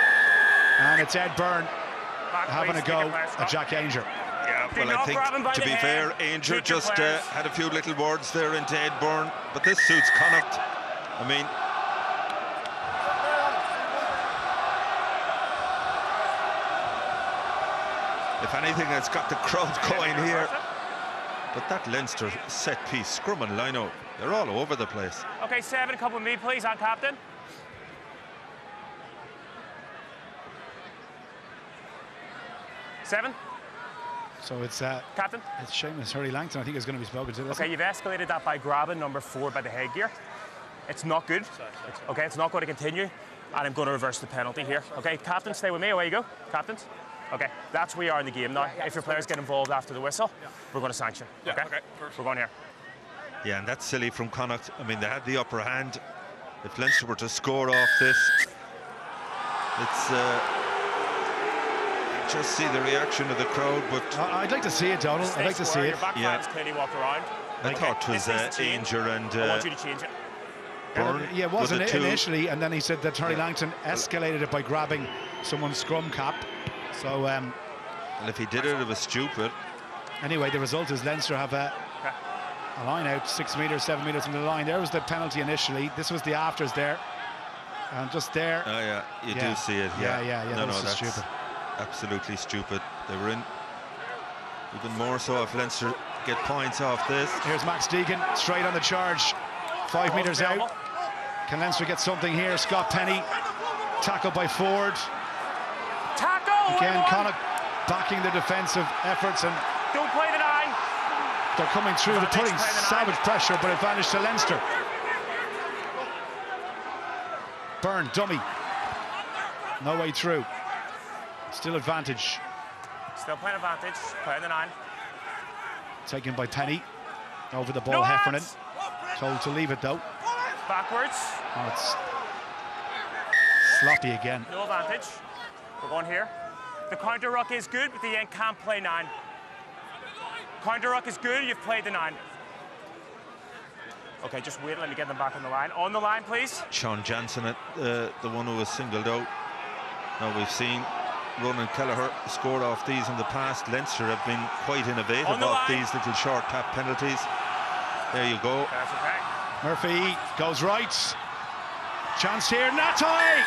And it's Ed Byrne having a go at Jack Ainger. Yeah, well, I think, to be fair, Ainger just had a few little words there into Ed Byrne, but this suits Connacht. I mean, if anything, it's got the crowd going here. But that Leinster set piece, scrum and line-out, they're all over the place. Okay, 7, a couple of me, please, on captain. Seven. So it's captain. It's Seamus Hurley-Langton, I think, is going to be spoken to. Okay, you've escalated that by grabbing number 4 by the headgear. It's not good. Okay, it's not going to continue, and I'm going to reverse the penalty here. Okay, captain, stay with me. Away you go, captains. Okay, that's where we are in the game now. If your players get involved after the whistle, we're going to sanction. Okay, we're going here. Yeah, and that's silly from Connacht. I mean, they had the upper hand. If Leinster were to score off this, it's just see the reaction of the crowd. But I'd like to see it, Donald. I'd like to see it. Your back five's clearly walked around. I thought it was Ainger and I want you to change it. Byrne. Yeah, it wasn't initially, and then he said that Hurley-Langton escalated it by grabbing someone's scrum cap. So, and if he did it, it was stupid. Anyway, the result is Leinster have a line out 6 metres, 7 metres from the line. There was the penalty initially. This was the afters there, and just there. Oh yeah, you do see it. Yeah. No, that's stupid. Absolutely stupid. They were in even more so if Leinster get points off this. Here's Max Deegan straight on the charge, 5 metres out. Can Leinster get something here? Scott Penny tackled by Ford. Tackle! Again, Connacht backing the defensive efforts, and don't play the 9. They're coming through, they're putting savage pressure, but advantage to Leinster. Byrne, dummy. No way through. Still advantage. Still playing advantage, playing the 9. Taken by Penny. Over the ball, Heffernan. Told to leave it though. Backwards. Oh, it's sloppy again. No advantage. We're going here. The counter ruck is good, but the end can't play 9. Counter ruck is good, you've played the 9. Okay, just wait, let me get them back on the line. On the line, please. Sean Jansen, the one who was singled out. Now we've seen Ronan Kelleher scored off these in the past. Leinster have been quite innovative off these little short tap penalties. There you go. That's okay. Murphy goes right. Chance here, Natai!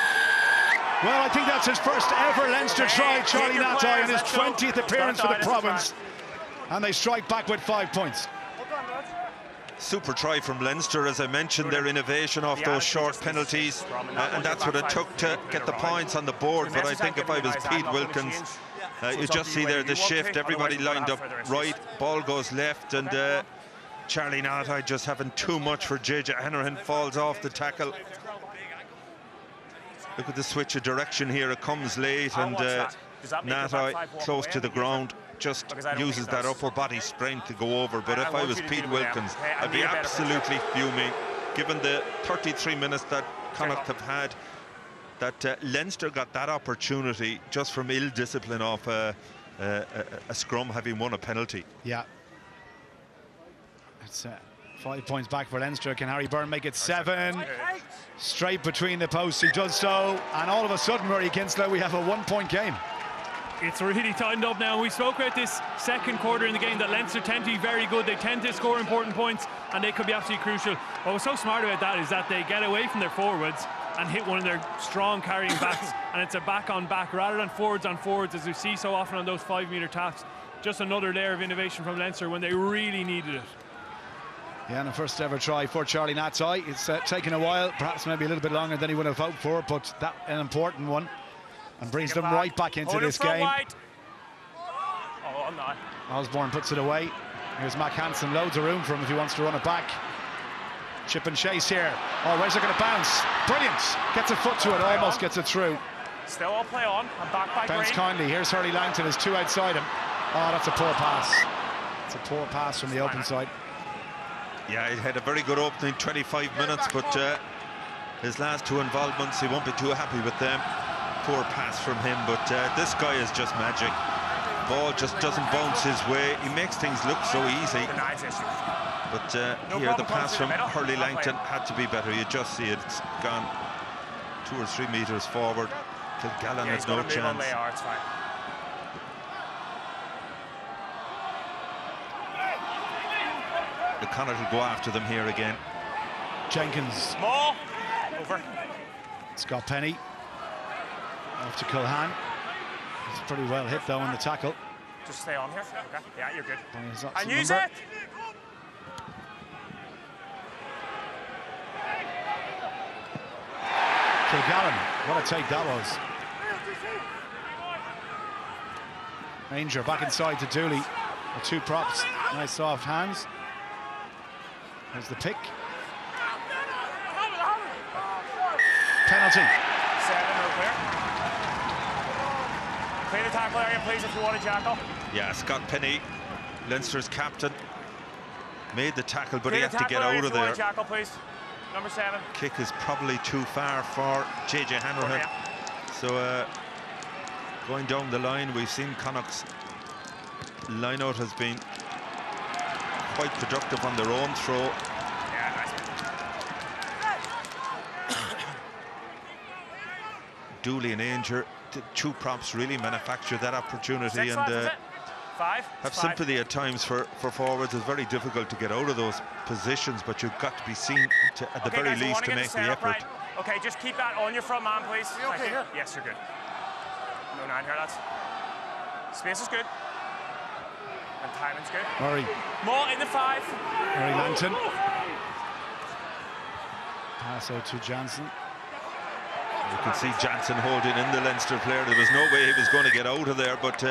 Well, I think that's his first ever Leinster try, Charlie Natai, in his 20th appearance for the province. And they strike back with 5 points. Super try from Leinster, as I mentioned, their innovation off those short penalties, and that's what it took to get the points on the board. But I think if I was Pete Wilkins, you just see there the shift, everybody lined up right, ball goes left, and Charlie Natai just having too much for JJ Hanrahan, falls off the tackle. Look at the switch of direction here, it comes late, and Natai close to the ground just uses that upper body strength to go over. But if I was Pete Wilkins, I'd be absolutely fuming, given the 33 minutes that Connacht have had, that Leinster got that opportunity just from ill discipline off a scrum, having won a penalty. Yeah. It's 5 points back for Leinster. Can Harry Byrne make it 7? Straight between the posts, he does so, and all of a sudden, Murray Kinslow, we have a 1 point game. It's really tightened up now. We spoke about this second quarter in the game, that Leinster tend to be very good. They tend to score important points, and they could be absolutely crucial. What was so smart about that is that they get away from their forwards and hit one of their strong carrying backs, and it's a back on back rather than forwards on forwards, as we see so often on those 5 metre taps. Just another layer of innovation from Leinster when they really needed it. Yeah, and the first ever try for Charlie Natai. It's taken a while, perhaps maybe a little bit longer than he would have hoped for, but that an important one, and brings them right back into this game. Oh, I'm not. Osborne puts it away. Here's Mac Hansen, loads of room for him if he wants to run it back. Chip and chase here. Oh, where's it going to bounce? Brilliant. Gets a foot to it, almost gets it through. Still all play on. I'm back by Bounce kindly. Here's Hurley-Langton, there's 2 outside him. Oh, that's a poor pass. It's a poor pass from the open side. Yeah, he had a very good opening 25 minutes, but his last 2 involvements, he won't be too happy with them. Poor pass from him, but this guy is just magic. Ball just doesn't bounce his way. He makes things look so easy. But here, the pass from Hurley-Langton had to be better. You just see it. It's gone 2 or 3 metres forward. Kilgallen has no chance. The Connacht will go after them here again. Jenkins. Small. Over. Scott Penny. Off to Culhan. It's pretty well hit though in the tackle. Just stay on here. Okay. Yeah, you're good. And use it! Kilgallen, what a take that was. Ranger back inside to Dooley. The two props, nice soft hands. There's the pick. Penalty. 7, no clear. Clear the tackle area, please, if you want to jackal. Yeah, Scott Penny, Leinster's captain, made the tackle, but he had to get out of there. Jackal, please. Number 7. Kick is probably too far for JJ Hanrahan. So going down the line, we've seen Connacht's line-out has been quite productive on their own throw. Yeah, nice. Dooley and Ainger, the two props really manufactured that opportunity. 6, and 5. have sympathy at times for forwards. It's very difficult to get out of those positions, but you've got to be seen to, at the very least, to make the effort. Right. Okay, just keep that on your front man, please. You okay here? Yes, you're good. No 9 here, lads. Space is good. And timing's good. Murray. More in the 5. Murray Langton. Pass out to Jansen. You can see Jansen holding in the Leinster player. There was no way he was going to get out of there, but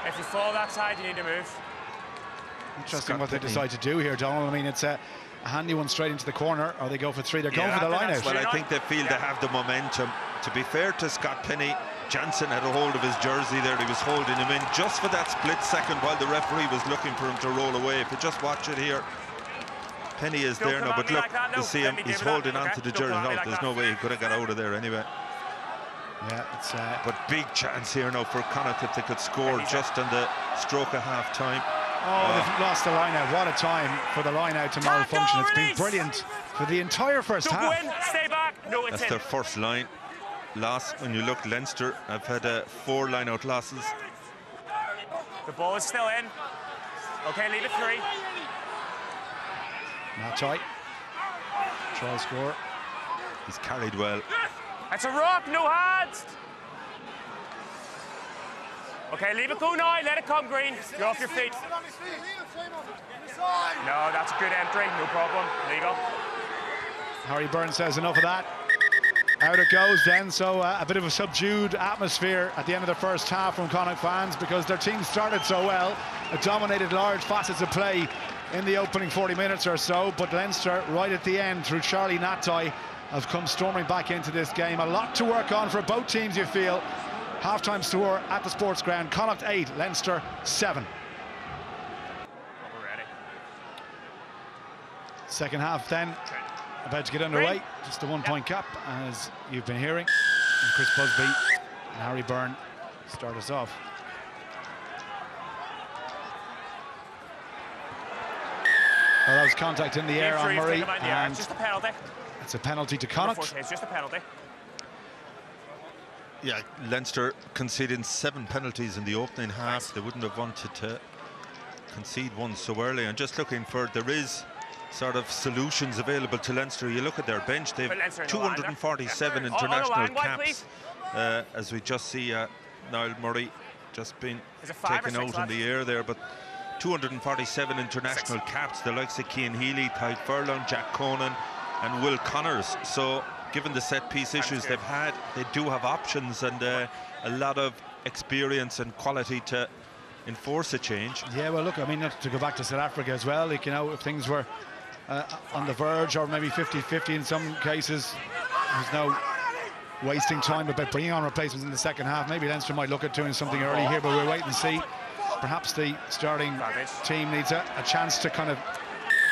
if you fall that side, you need to move. Interesting what they decide to do here, Donald. I mean, it's a handy one straight into the corner, or they go for 3. They're going for the line out. Well, I think they feel they have the momentum. To be fair to Scott Penny, Jansen had a hold of his jersey there. He was holding him in just for that split second while the referee was looking for him to roll away. If you just watch it here, Penny is there now, but look, you see him, he's holding on to the jersey. No, there's no way he could have got out of there anyway. Yeah, it's but big chance here now for Connacht if they could score just on the stroke of half-time. Oh, they've lost the line-out. What a time for the line-out to malfunction. It's been brilliant for the entire first half. Don't go in, stay back. No, it's That's their first line loss. When you look, Leinster have had 4 line-out losses. The ball is still in. Okay, leave it 3. Not tight. Try score. He's carried well. That's a rock, no hands. Okay, leave it go now, let it come, Green. You're off your feet. No, that's a good entry, no problem. Legal. Harry Byrne says enough of that. Out it goes then, so a bit of a subdued atmosphere at the end of the first half from Connacht fans because their team started so well. It dominated large facets of play in the opening 40 minutes or so, but Leinster, right at the end, through Charlie Natai, have come storming back into this game. A lot to work on for both teams, you feel. Half-time score at the sports ground. Connacht 8, Leinster 7. We're ready. Second half then, about to get underway. Just a one-point cap, as you've been hearing. And Chris Busby and Harry Byrne start us off. Well, that was contact in the air on Murray, and it's just a penalty. It's a penalty to Connacht. It's just a penalty. Yeah, Leinster conceding 7 penalties in the opening half. They wouldn't have wanted to concede one so early. And just looking for, there is sort of solutions available to Leinster. You look at their bench, they've 247 international caps. As we just see Niall Murray just been taken out in the air there, but 247 international caps, the likes of Cian Healy, Ty Furlong, Jack Conan and Will Connors. So given the set piece issues they've had, they do have options and a lot of experience and quality to enforce a change. Yeah, well, look, I mean, to go back to South Africa as well, like, you know, if things were on the verge or maybe 50-50 in some cases, there's no wasting time about bringing on replacements in the second half. Maybe Leinster might look at doing something early here, but we'll wait and see. Perhaps the starting team needs a chance to kind of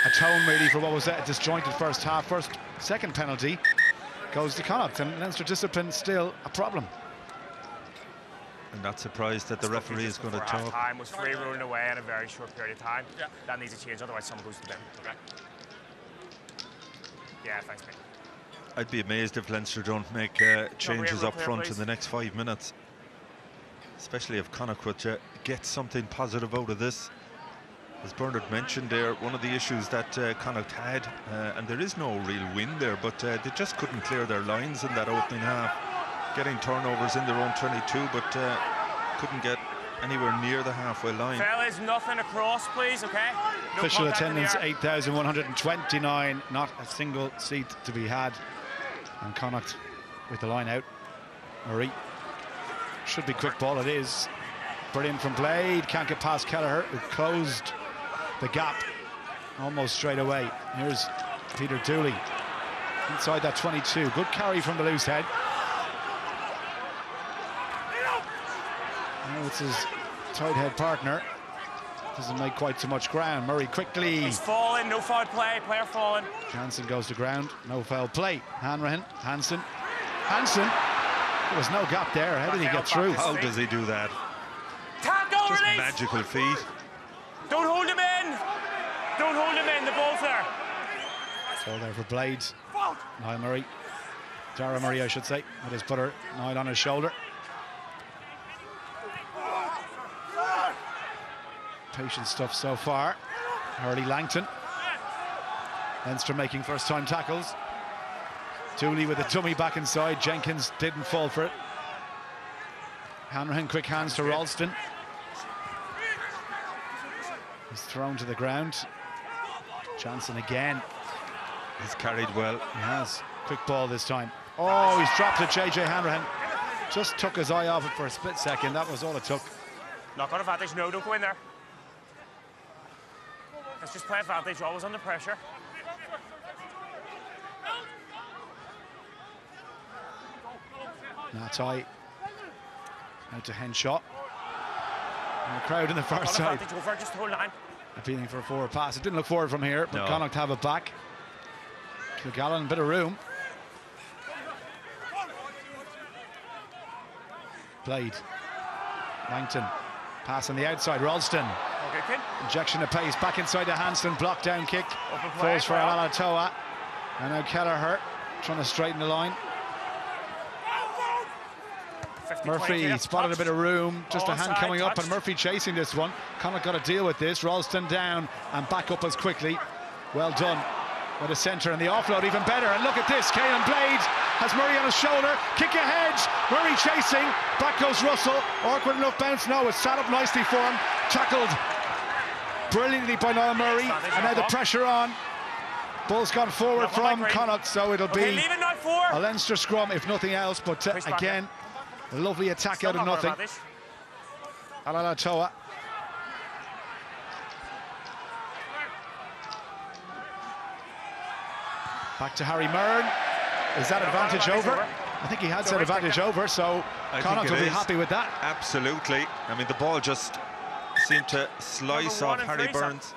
atone really for what was a disjointed first half. Second penalty goes to Connacht, and Leinster discipline still a problem. I'm not surprised that the referee is going to talk. Time was free rolling away in a very short period of time. Yeah. That needs to change, otherwise someone goes to them. Okay. Yeah, thanks, mate. I'd be amazed if Leinster don't make changes up front in the next 5 minutes. Especially if Connacht would get something positive out of this. As Bernard mentioned there, one of the issues that Connacht had, and there is no real win there, but they just couldn't clear their lines in that opening half. getting turnovers in their own 22, but couldn't get anywhere near the halfway line. Fellas, nothing across, please, okay? No Official contact in the attendance air. 8,129, not a single seat to be had. And Connacht with the line out. Murray. Should be quick ball, it is. Brilliant from Blade, can't get past Kelleher, who closed the gap almost straight away. Here's Peter Dooley inside that 22. Good carry from the loose head. Now it's his tight head partner. Doesn't make quite so much ground. Murray quickly. He's falling, no foul play, player falling. Jansen goes to ground, no foul play. Hanrahan, Hansen. There was no gap there. How did he get through? How does he do that? Tackle, Just release! magical feet. Don't hold him in! Don't hold him in, the ball's there. So there for Blade. Niall Murray. Dara Murray, I should say, with his putter, Niall on his shoulder. Patient stuff so far. Hurley Langton. Leinster making first-time tackles. Dooley with a dummy back inside. Jenkins didn't fall for it. Hanrahan, quick hands to Ralston. He's thrown to the ground. Jansen again. He's carried well. He has. Quick ball this time. Oh, he's dropped it, JJ Hanrahan. Just took his eye off it for a split second. That was all it took. Knock on advantage, no, don't go in there. Let's just play advantage, always under pressure. Natai out to Henshaw. And the crowd in the far side Over, just hold line. appealing for a forward pass. It didn't look forward from here, but No. Connacht have it back. Kilgallen, a bit of room. Blade. Langton. Pass on the outside. Ralston. Okay, kid. Injection of pace back inside the Hansen. Block down kick. Open play, Falls for well. Alatoa. And now Kelleher trying to straighten the line. 50, Murphy 20, spotted a bit of room, just a hand Onside, coming up, touched. and Murphy chasing this one. Connacht got to deal with this. Ralston down and back up as quickly. Well done by the centre, and the offload even better. And look at this, Caelan Blade has Murray on his shoulder. Kick ahead, Murray chasing. Back goes Russell. Awkward enough bounce. No, it's sat up nicely for him. Tackled brilliantly by Niall Murray, and now the pressure on. Ball's gone forward from Connacht, so it'll Okay, be leave it now, 4. a Leinster scrum if nothing else. But Push back again, a lovely attack out of nothing. Alatoa. Back to Harry Myrne. Is that advantage over? I think he had said advantage over, so Connacht will be happy with that. Absolutely. I mean, the ball just seemed to slice Number off 1 and Harry 3, son. Burns.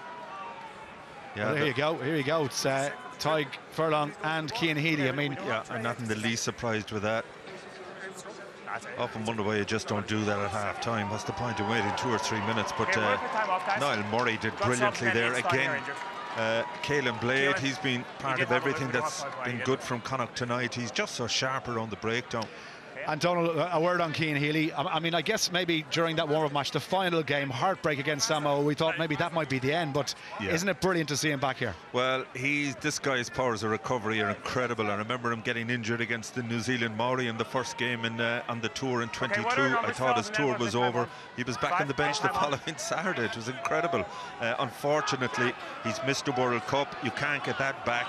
Yeah, Well, here you go. Here you go. It's Tig Furlong and Cian Healy. I mean, yeah, I'm not in the least surprised with that. Often wonder why you just don't do that at half time. What's the point of waiting 2 or 3 minutes? But Niall Murray did brilliantly there again. Caelan Blade, he's been part of everything that's been good from Connacht tonight. He's just so sharp around the breakdown. And Donald, a word on Cian Healy. I mean, I guess maybe during that warm-up match, the final game, heartbreak against Samoa, we thought maybe that might be the end, but Yeah. isn't it brilliant to see him back here? Well, this guy's powers of recovery are incredible. I remember him getting injured against the New Zealand Maori in the first game on the tour in 22. I thought his tour was over. He was back on the bench the following Saturday. It was incredible. Unfortunately, he's missed the World Cup. You can't get that back.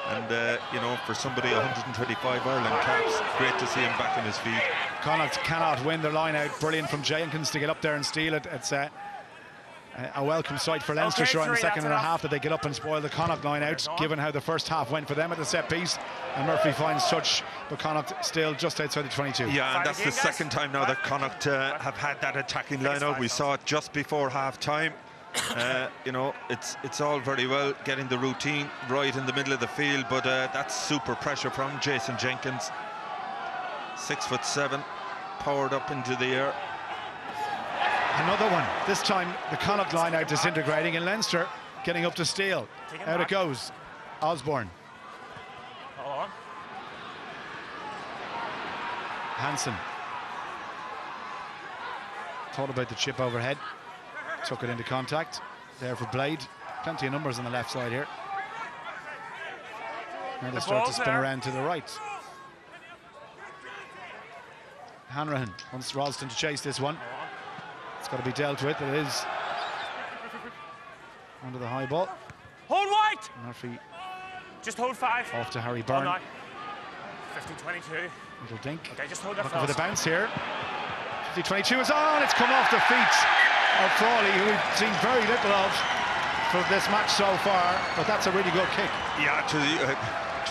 And, you know, for somebody 125 Ireland caps, great to see him back on his feet. Connacht cannot win their line out. Brilliant from Jenkins to get up there and steal it. It's a welcome sight for Leinster, sure, in the second and a half that they get up and spoil the Connacht line out, given how the first half went for them at the set piece. And Murphy finds touch, but Connacht still just outside the 22. Yeah, and that's the second time now that Connacht have had that attacking line out. We saw it just before half time. You know, it's all very well getting the routine right in the middle of the field, but that's super pressure from Jason Jenkins. 6'7", powered up into the air. Another one. This time the Connacht line out disintegrating, and Leinster getting up to steal. Out it goes. Osborne. Hold on. Hansen. Thought about the chip overhead. Took it into contact. There for Blade. Plenty of numbers on the left side here. Now they start to spin around to the right. Hanrahan wants Ralston to chase this one. It's got to be dealt with. It is under the high ball. Hold white! Murphy just hold 5. off to Harry Byrne. 50-22. Little dink. Okay, just hold that. Looking for the bounce here. 50-22 is on. It's come off the feet of Frawley, who we've seen very little of for this match so far, but that's a really good kick. Yeah, to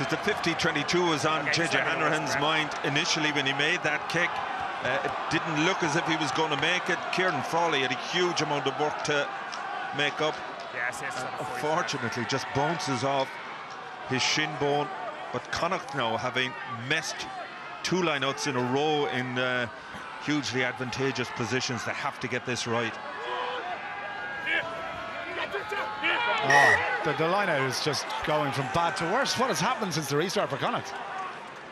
the 50-22 was on JJ Hanrahan's mind initially when he made that kick. It didn't look as if he was going to make it. Kieran Frawley had a huge amount of work to make up. Yes, Unfortunately, just bounces off his shin bone. But Connacht now, having messed 2 lineouts in a row in hugely advantageous positions, they have to get this right. The lineout is just going from bad to worse. What has happened since the restart for Connacht?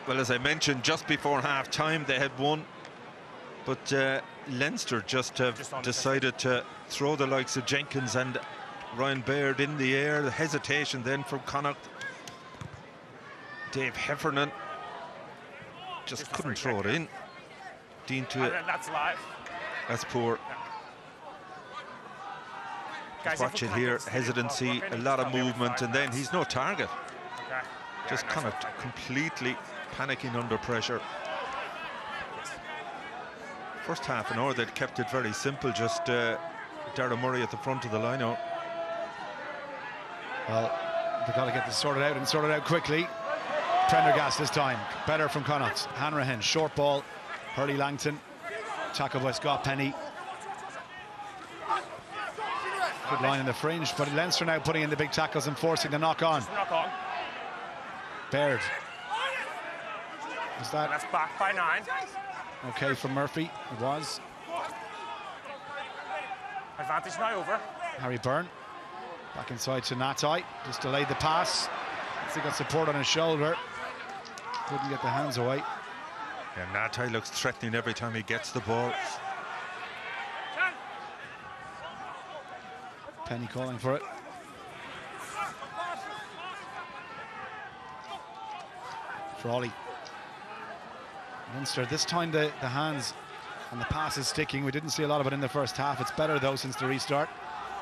Well, as I mentioned, just before half-time, they had won. But Leinster just have decided to throw the likes of Jenkins and Ryan Baird in the air. The hesitation then from Connacht. Dave Heffernan just couldn't throw it in. Dean to it. That's live. That's poor. Guys, watch it here, hesitancy, a lot of movement, and then he's no target. Okay. Just Connacht completely panicking under pressure. First half an hour, they'd kept it very simple, just Darragh Murray at the front of the line-out. Well, they've got to get this sorted out and sorted out quickly. Prendergast this time, better from Connacht. Hanrahan, short ball, Hurley Langton, tackled by Scott Penny. Good line in the fringe, but Leinster now putting in the big tackles and forcing the knock-on. Baird. Is that? That's back by 9. Okay for Murphy, it was. Advantage now over. Harry Byrne, back inside to Natai, just delayed the pass. He got support on his shoulder. Couldn't get the hands away. Yeah, Natai looks threatening every time he gets the ball. Penny calling for it. Frawley. Munster, this time the hands and the pass is sticking. We didn't see a lot of it in the first half. It's better though since the restart.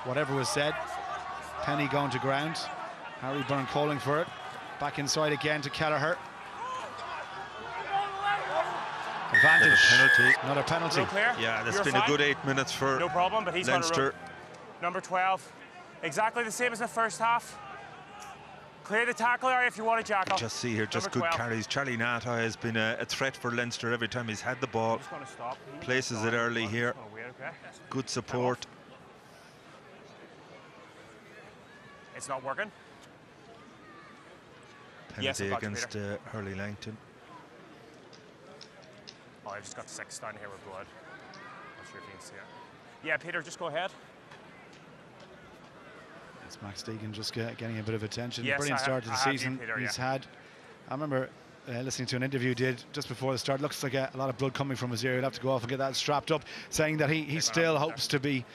Whatever was said. Penny going to ground. Harry Byrne calling for it. Back inside again to Kelleher. Advantage. Penalty. Another penalty. Yeah, there's been a good 8 minutes for no problem, but he's Leinster. Number 12. Exactly the same as the first half. Clear the tackle area if you want to, Jackal. Just see here, just good carries. Charlie Natai has been a threat for Leinster every time he's had the ball. Places it early here. Good support. It's not working. Penalty against Hurley Langton. Oh, I just got 6 down here with blood. Not sure if you can see it. Yeah, Peter, just go ahead. It's Max Deegan just getting a bit of attention. Yes, brilliant start to the season Peter, he's had. I remember listening to an interview he did just before the start. Looks like a lot of blood coming from his ear. He'll have to go off and get that strapped up, saying that he still hopes to be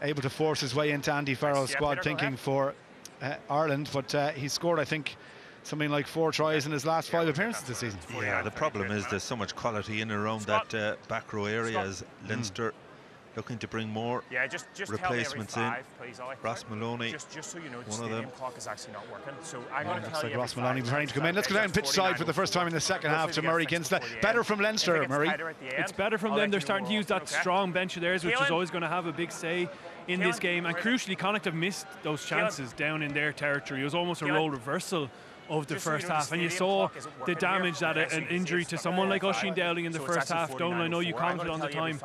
able to force his way into Andy Farrell's squad, Peter, thinking for Ireland. But he scored, I think, something like 4 tries in his last 5 appearances this season. Yeah, the problem is there's so much quality in and around that back row area as Leinster looking to bring more replacements in. Please, Ross Maloney, just so you know, the one of them. stadium clock is actually not working. So I'm going to tell you. Ross Maloney preparing to come in. Let's go down pitch side for the first time in the second half to Murray Kinsella. Better from Leinster, Murray. It's better from them. They're starting to use that strong bench of theirs, which is always going to have a big say in this game. And crucially, Connacht have missed those chances down in their territory. It was almost a role reversal of the first half, and you saw the damage that an injury to someone like Oisin Dowling in the first half. Donal, I know you commented on the time.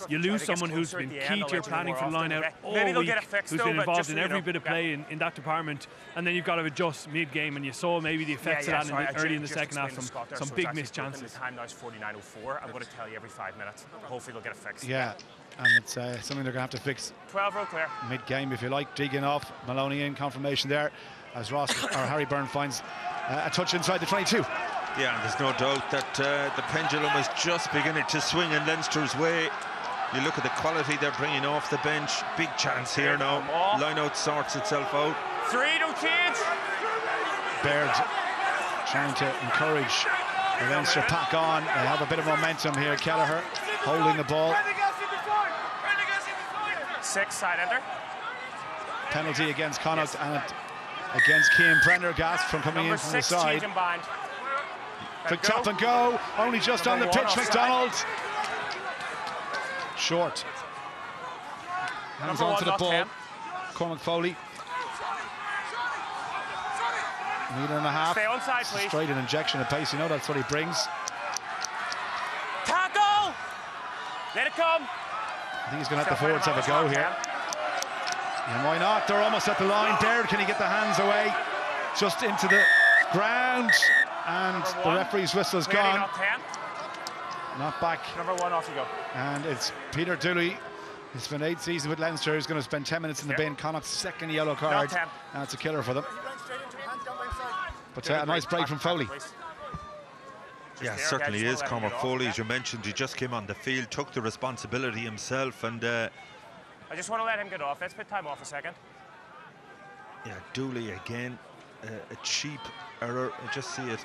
You lose someone who's been key to your planning for the line-out all week, who's been involved in every bit of play in that department, and then you've got to adjust mid-game, and you saw maybe the effects of that early in the second half from some big missed chances. The time now is 49:04. I'm going to tell you every 5 minutes. Hopefully they'll get it fixed. Yeah, and it's something they're going to have to fix 12 row clear. Mid-game, if you like. Deegan off, Maloney in, confirmation there as Harry Byrne finds a touch inside the 22. Yeah, there's no doubt that the pendulum is just beginning to swing in Leinster's way. You look at the quality they're bringing off the bench. Big chance here now. Line-out sorts itself out. 3, no change. Baird trying to encourage The Leinster pack on. They have a bit of momentum here. Kelleher holding the ball. 6 side enter. Penalty against Connacht and against Cian Prendergast from coming in from the side. Quick tap and go. Only just on the pitch, McDonald. Short. Hands onto the ball. Cormac Foley. Metre and a half. Stay onside, please. Straight an injection of pace. You know that's what he brings. Tackle! Let it come. I think he's going to have the forwards have a go here. And why not? They're almost at the line. Baird, can he get the hands away? Just into the ground. And the referee's whistle's gone. Not back. Number 1, off you go. And it's Peter Dooley. He's spent 8 seasons with Leinster. He's going to spend 10 minutes in the bin. Connacht's second yellow card. That's a killer for them. But a nice break from Foley. Yeah, certainly is. Cormac Foley, as you mentioned, he just came on the field, took the responsibility himself, and I just want to let him get off. Let's put time off a second. Yeah, Dooley again, a cheap error. I just see it.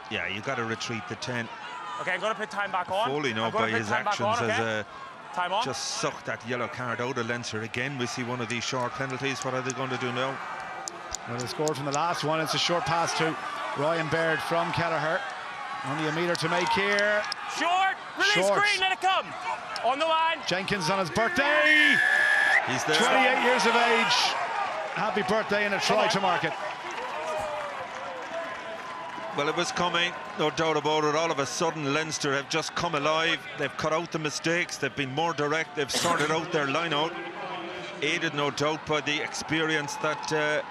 Yeah, you got to retreat the 10. Okay, I'm going to put time back on. Foley now by his actions has time on. just sucked that yellow card out of Leinster again. We see one of these short penalties. What are they going to do now? Well, they scored from the last one. It's a short pass to Ryan Baird from Kelleher. Only a metre to make here. Short! Release Green, let it come! On the line. Jenkins on his birthday. He's there. 28 years of age. Happy birthday and a try to mark it. Well, it was coming, no doubt about it. All of a sudden, Leinster have just come alive. They've cut out the mistakes. They've been more direct. They've sorted out their line-out. Aided, no doubt, by the experience that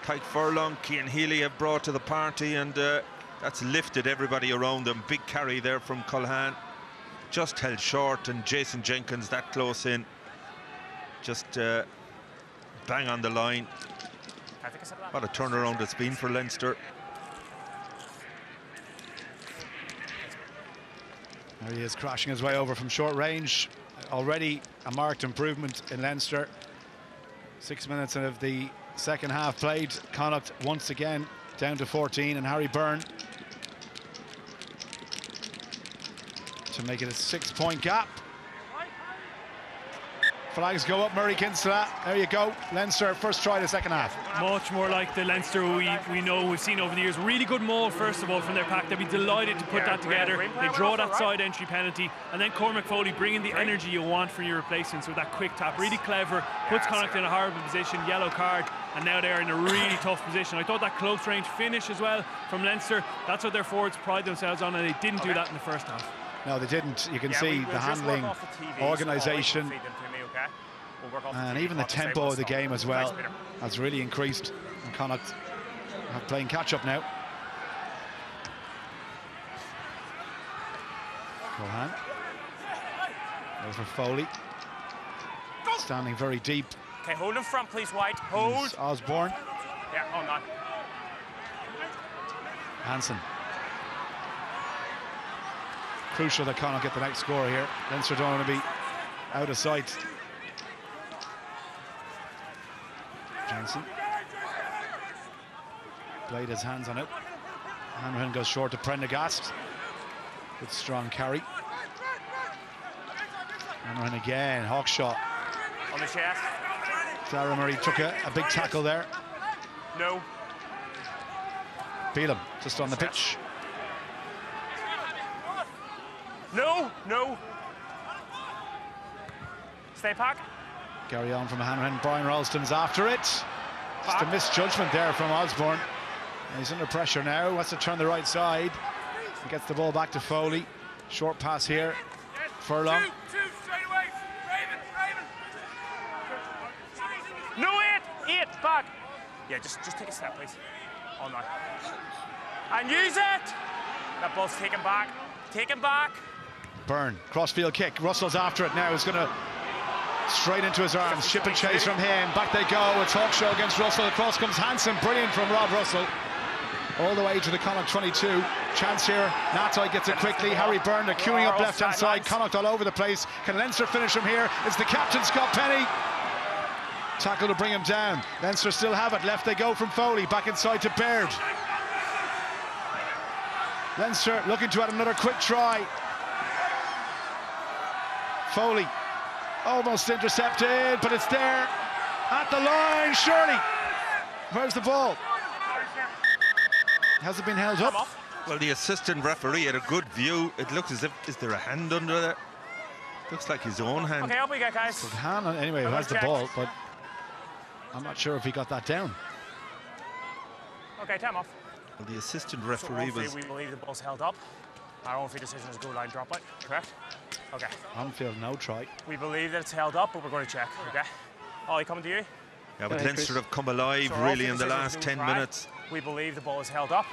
Tyke Furlong, Cian Healy have brought to the party, and that's lifted everybody around them. Big carry there from Culhane. Just held short, and Jason Jenkins that close in. Just bang on the line. What a turnaround it's been for Leinster. There he is, crashing his way over from short range. Already a marked improvement in Leinster. 6 minutes of the second half played. Connacht once again down to 14, and Harry Byrne to make it a 6-point gap. Flags go up, Murray Kinsella. There you go. Leinster first try the second half. Much more like the Leinster we know, we've seen over the years. Really good maul, first of all, from their pack. They'd be delighted to put that together. They draw that side entry penalty, and then Cormac Foley bringing the energy you want from your replacements with that quick tap. Really clever, puts Connacht in a horrible position, yellow card, and now they're in a really tough position. I thought that close range finish as well from Leinster, that's what their forwards pride themselves on, and they didn't do that in the first half. No, they didn't. You can see the handling, organisation, and even the tempo of the game as well has really increased. And Connacht are playing catch-up now. Culhane. Goes for Foley. Standing very deep. Okay, hold in front, please, White. Hold. Osborne. Yeah, hold on. Hansen. Crucial that Connacht get the next score here. Leinster don't want to be out of sight. Jensen. Played his hands on it. Hanrahan goes short to Prendergast. Good strong carry. Hanrahan again, Hawkshaw. On the chest. Dara Murray took a big tackle there. No. Beelum just on the pitch. No, no. Stay pack. Carry on from Hanrahan. Brian Ralston's after it. Just a misjudgment there from Osborne. He's under pressure now. Wants to turn the right side. He gets the ball back to Foley. Short pass here. Furlong. Two, straight away. Raven. No, eight, back. Yeah, just take a step, please. On that. And use it. That ball's taken back. Taken back. Byrne, crossfield kick. Russell's after it now. He's going to straight into his arms. Ship and chase from him. Back they go. It's Hawkshaw against Russell. Across comes Hansen. Brilliant from Rob Russell. All the way to the Connacht 22. Chance here. Natai gets it quickly. Harry Byrne, they're queuing up left-hand side. Connacht all over the place. Can Leinster finish him here? It's the captain, Scott Penny. Tackle to bring him down. Leinster still have it. Left they go from Foley. Back inside to Baird. Leinster looking to add another quick try. Foley almost intercepted, but it's there at the line, surely. Where's the ball? Has it been held up? Well, the assistant referee had a good view. It looks as if, is there a hand under there? Looks like his own hand. Okay, up we get, guys. So hand anyway, who has the ball, but I'm not sure if he got that down. Okay, time off. Well, the assistant So referee was... we believe the ball's held up. Our own free decision is goal line dropout, correct? Okay. On-field, no try. We believe that it's held up, but we're going to check, okay? Ollie, coming to you. Yeah, but Leinster have come alive really in the last 10 minutes. We believe the ball is held up.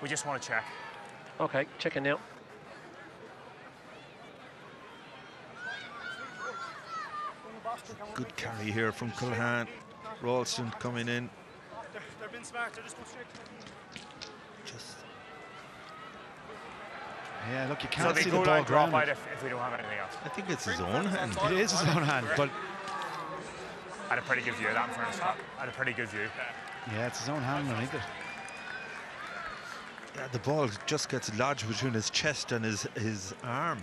We just want to check. Okay, checking now. Good carry here from Culhane. Ralston coming in. They're being smart. They're just going straight. Yeah, look, you So can't the see the goal ball line dropout grounded. if we don't have anything else. I think it's his own hand. It is his own hand, but I had a pretty good view of that in front of Scott. I had a pretty good view. yeah, it's his own hand underneath it. Yeah, the ball just gets lodged between his chest and his arm.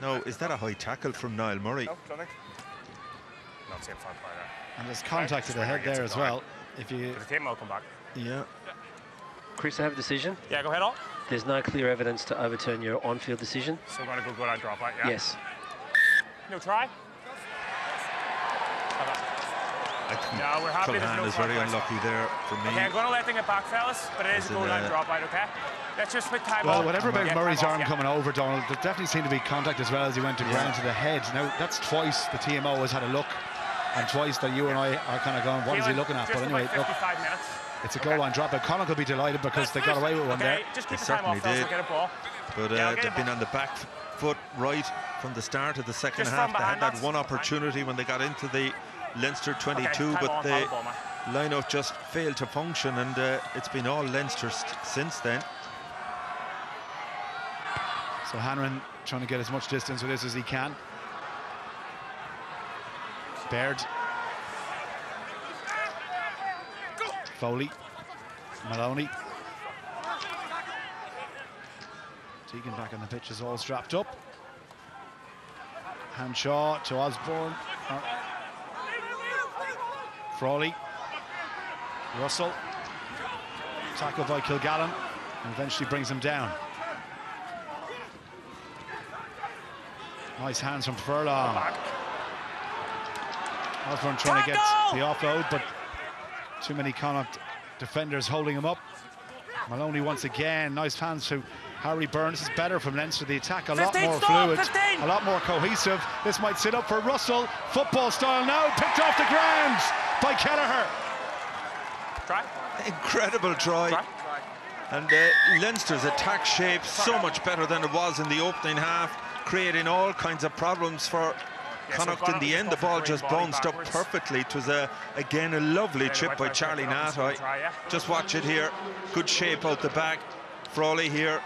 No, is that a high tackle from Niall Murray? No, nothing. Not safe front by there. And there's contact to the head there as well. If you... The team will come back. Yeah. Chris, I have a decision. Yeah, go ahead, Al. There's no clear evidence to overturn your on-field decision. So we're going to go goal line dropout, yeah? Yes. No try? I think No, we're happy there's no Culhane is very contact. unlucky there for me. Okay, I'm going to let them get back, fellas, but it is a goal line dropout, okay? Let's just put time Well, off. whatever about Yeah, Murray's time off, arm yeah. coming over, Donald, there definitely seemed to be contact as well as he went to ground to the head. Now, that's twice the TMO has had a look, and twice that you and I are kind of going, what is he looking at? Just But anyway, about look, 55 minutes. it's a goal line drop. But Connacht will be delighted because they got away with one there. Okay, just keep They the time off, certainly fellas, we'll did. get a ball. But Yeah, I'll get they've it been back. on the back foot right from the start of the second Just half. from They had behind that us. one opportunity when they got into the Leinster 22, Okay, time but on, the have the ball, man. line-out just failed to function, and it's been all Leinster since then. So Hanrahan trying to get as much distance with this as he can. Baird. Foley. Maloney. Tegan back on the pitch is all strapped up. Hanshaw to Osborne. Frawley. Russell. Tackled by Kilgallen and eventually brings him down. Nice hands from Furlong. Osborne trying to get the offload, but too many Connacht defenders holding him up. Maloney once again, nice hands to Harry Burns. This is better from Leinster. The attack a lot more fluid, a lot more cohesive. This might sit up for Russell. Football style now, picked off the ground by Kelleher. Try. Incredible try. And Leinster's attack shape so much better than it was in the opening half, creating all kinds of problems for Connacht. In the end, the ball just bounced up perfectly. It was, again, a lovely chip by Charlie Natai. Just watch it here. Good shape out the back. Frawley here.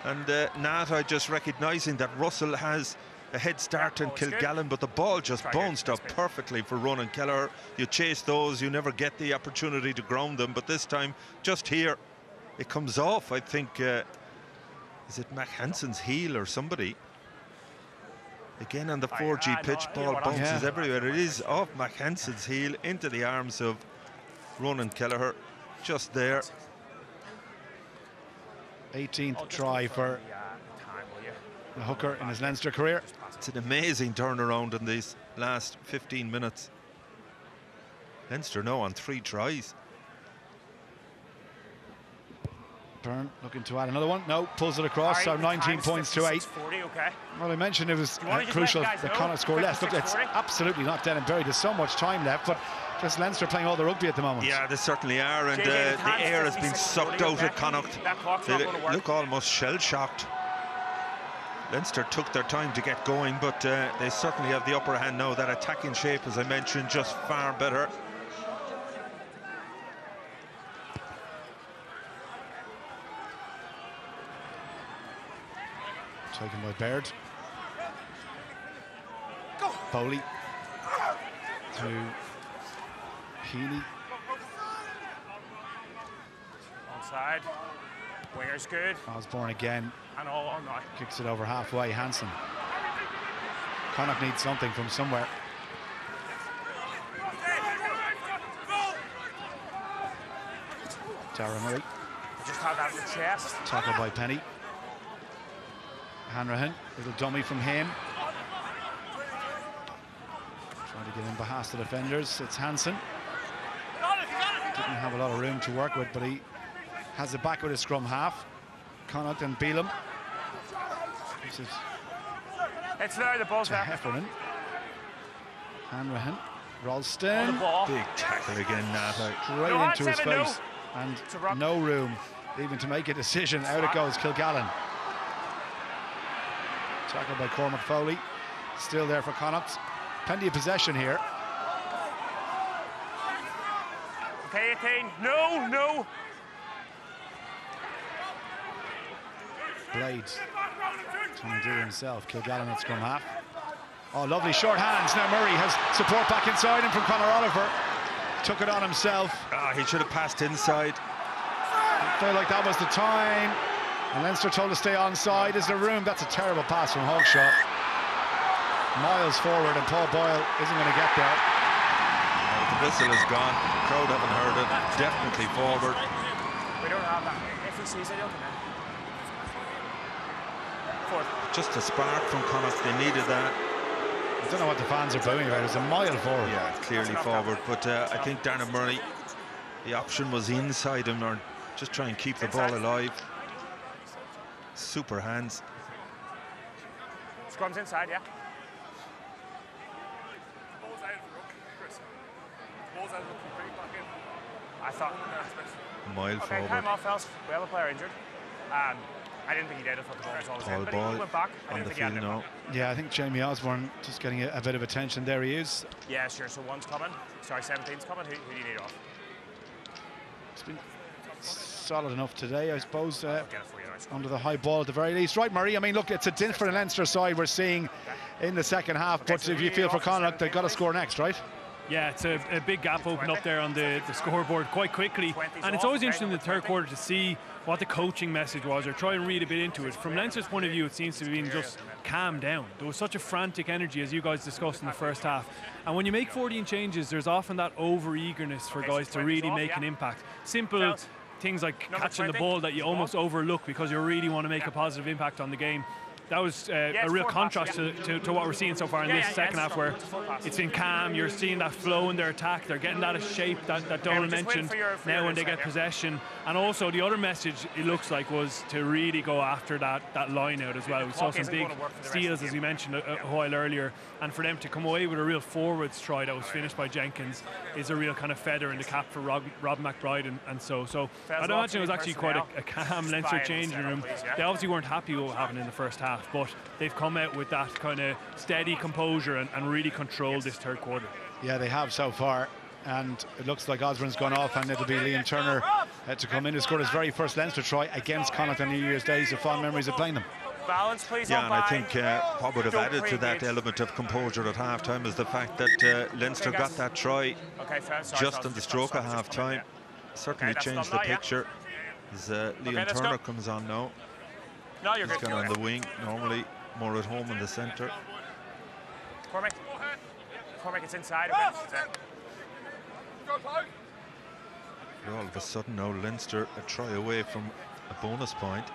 And Natai just recognising that Russell has a head start on Kilgallen, but the ball just bounced up perfectly for Ronan Kelleher. You chase those, you never get the opportunity to ground them, but this time, just here, it comes off. I think, is it Mac Hansen's heel or somebody? Again on the 4G pitch, ball bounces everywhere. It is off Mac Hansen's heel into the arms of Ronan Kelleher, just there. 18th try for the hooker in his Leinster career. It's an amazing turnaround in these last 15 minutes. Leinster now on 3 tries. Byrne looking to add another one. No, pulls it across. So 19 points to 8. 40, okay. Well, I mentioned it was just crucial let the that guys Connacht score less. Look, it's 40? absolutely not dead and buried. There's so much time left, but just Leinster playing all the rugby at the moment. Yeah, they certainly are, and JJ, the air has been sucked out at Connacht. That clock's They not going to work. look almost shell-shocked. Leinster took their time to get going, but they certainly have the upper hand now. That attacking shape, as I mentioned, just far better. Taken by Baird. Foley to Healy. Onside. Winger's good. Osborne again. And all on now. Kicks it over halfway. Hansen. Connacht needs something from somewhere. Tara Murray. Just have that in the chest. Tackled by Penny. Hanrahan, little dummy from him. Trying to get in past the defenders. It's Hansen. Didn't have a lot of room to work with, but he has it back with his scrum half. Connacht and Beelum. This is it's there, the ball's there. Heffernan. Hanrahan. Ralston. Big tackle again, Nata. Straight into his face. And no room even to make a decision. Out it goes, Kilgallen. Tackled by Cormac Foley. Still there for Connacht. Plenty of possession here. Okay, 18. No. Blades trying to do it himself. Kilgallen at scrum half. Oh, lovely short hands. Now Murray has support back inside him from Conor Oliver. Took it on himself. He should have passed inside. I felt like that was the time. And Leinster told to stay onside. Is there room? That's a terrible pass from Hawkshaw. Miles forward, and Paul Boyle isn't going to get there. The whistle is gone. The crowd haven't heard it. Definitely forward. We don't have that. If he sees it, he'll come in. Forward. Just a spark from Connacht. They needed that. I don't know what the fans are booing about. It's a mile forward. Yeah, clearly forward. But I think Darren Murray, the option was inside him, or just try and keep the ball alive. Super hands. Scrum's inside, yeah. I thought. Mile okay, forward. time off, fellas. We have a player injured. I didn't think he did. I thought the ball was always in. But he went back. I didn't think he had it. Yeah, I think Jamie Osborne just getting a bit of attention. There he is. Yeah, sure. So one's coming. Sorry, 17's coming. Who do you need off? It's been solid enough today, I suppose, under the high ball at the very least. Right, Murray, I mean, look, it's a different Leinster side we're seeing in the second half, but so if you feel for Connacht, they've got to score next, right? Yeah, it's a big gap opened up there on the scoreboard quite quickly, and it's always interesting in the third quarter to see what the coaching message was, or try and read a bit into it. From Leinster's point of view, it seems to be just calm down. There was such a frantic energy, as you guys discussed in the first half, and when you make 14 changes, there's often that over-eagerness for guys to really make an impact. Simple things like catching the ball that you almost overlook because you really want to make a positive impact on the game. That was a real contrast to what we're seeing so far in this second half, where it's been calm. You're seeing that flow in their attack. They're getting that shape that Donald mentioned now when they get possession. And also the other message, it looks like, was to really go after that line out as well. We saw some big steals, as we mentioned a while earlier, and for them to come away with a real forwards try that was finished by Jenkins is a real kind of feather in the cap for Rob McBride and so I'd imagine it was actually quite a calm Leinster changing room. They obviously weren't happy with what happened in the first half, but they've come out with that kind of steady composure and really controlled this third quarter. Yeah, they have so far, and it looks like Osborne's gone off, and it'll be Liam Turner to come in, who scored his very first Leinster try against Connacht on New Year's Day. So fond memories of playing them. Balance, please. Yeah, and I think what would have added to that element of composure at half-time is the fact that Leinster got that try just on the stroke of half-time. Certainly changed the picture as Liam Turner comes on now. No, you're He's good. gone on the wing, normally more at home in the centre. Cormac, it's inside. All of a sudden now Leinster a try away from a bonus point.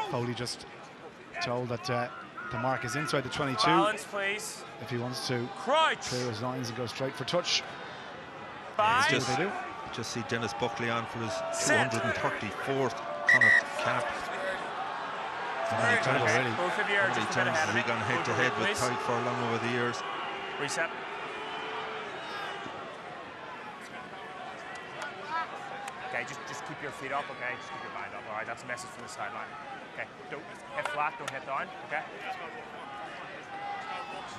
Foley just told that the mark is inside the 22. Balance, please. If he wants to Crouch. clear his lines and go straight for touch. Just see Dennis Buckley on for his 234th Connacht cap. How many times has he gone head-to-head with Tadhg Furlong over the years? Reset. Okay, just keep your feet up, okay? Just keep your mind up, all right? That's a message from the sideline. Okay, don't hit flat, don't hit down, okay?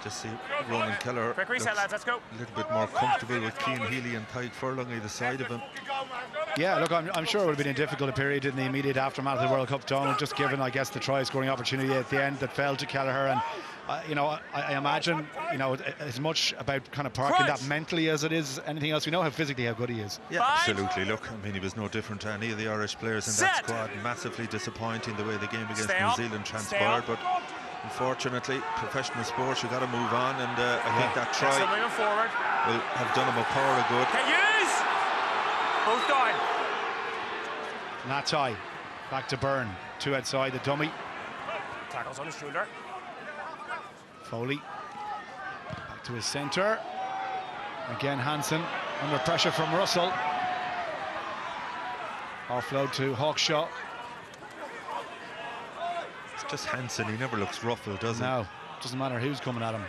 Just see Ronan Kelleher Quick reset, lads, let's go. a little bit more comfortable with Cian Healy and Tadhg Furlong either side of him. Yeah, look, I'm sure it would have been a difficult period in the immediate aftermath of the World Cup, Donald, just given, I guess, the try-scoring opportunity at the end that fell to Kelleher. And, you know, I imagine, you know, as much about kind of parking that mentally as it is anything else. We know how physically how good he is. Yeah, absolutely. Look, I mean, he was no different to any of the Irish players in that squad. Massively disappointing the way the game against New Zealand transpired. But unfortunately, professional sports, you've got to move on. And I think that try will have done him a power of good. Both down. Natai back to Byrne, 2 outside the dummy. Tackles on his shoulder. Foley back to his centre. Again, Hansen under pressure from Russell. Offload to Hawkshaw. It's just Hansen, he never looks ruffled, does he? No, doesn't matter who's coming at him.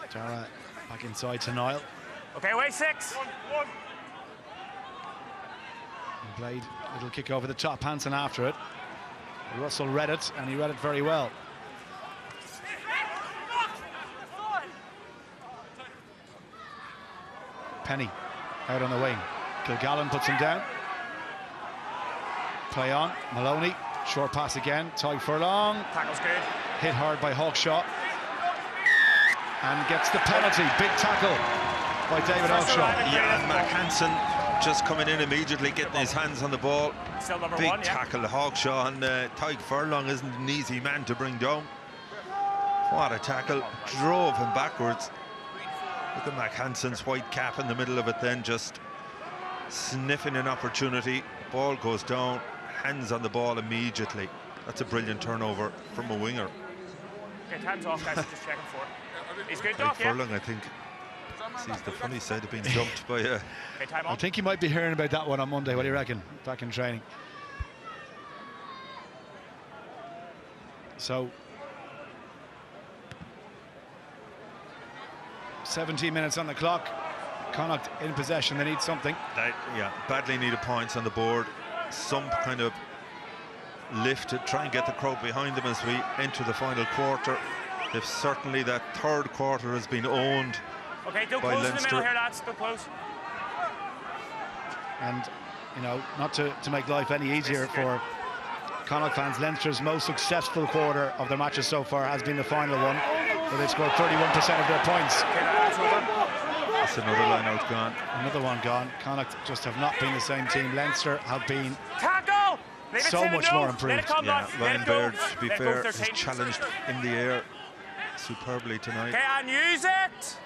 Tara back inside to Niall. Okay, way 6. And played a little kick over the top, Hansen after it. Russell read it, and he read it very well. Penny out on the wing. Kilgallen puts him down. Play on, Maloney, short pass again, Tyg Furlong. Tackle's good. Hit hard by Hawkshaw. And gets the penalty. Big tackle by David Hawkshaw. Yeah, and Mac Hansen just coming in immediately, getting his hands on the ball. Still number Big 1, tackle, Hawkshaw, and Tyg Furlong isn't an easy man to bring down. What a tackle, drove him backwards. Look at Mac Hansen's white cap in the middle of it then, just sniffing an opportunity. Ball goes down, hands on the ball immediately. That's a brilliant turnover from a winger. Okay, time's off, guys. Just checking for it. He's good, Tyg Doc, yeah? Furlong, I think, sees the funny side of being jumped by a... Okay, time on. I think you might be hearing about that one on Monday. What do you reckon? Back in training. So 17 minutes on the clock. Connacht in possession. They need something. Yeah, badly needed points on the board. Some kind of lift to try and get the crowd behind them as we enter the final quarter. If certainly that third quarter has been owned okay, don't by close in the Leinster. middle here, lads. Don't close. And, you know, not to make life any easier for Connacht fans, Leinster's most successful quarter of their matches so far has been the final one, where they scored 31% of their points. Okay, that's over. That's another line out gone. Another one gone. Connacht just have not been the same team. Leinster have been Tackle! so much more improved. Yeah, Ryan Baird, to be fair, is challenged in the air superbly tonight. Okay, and use it!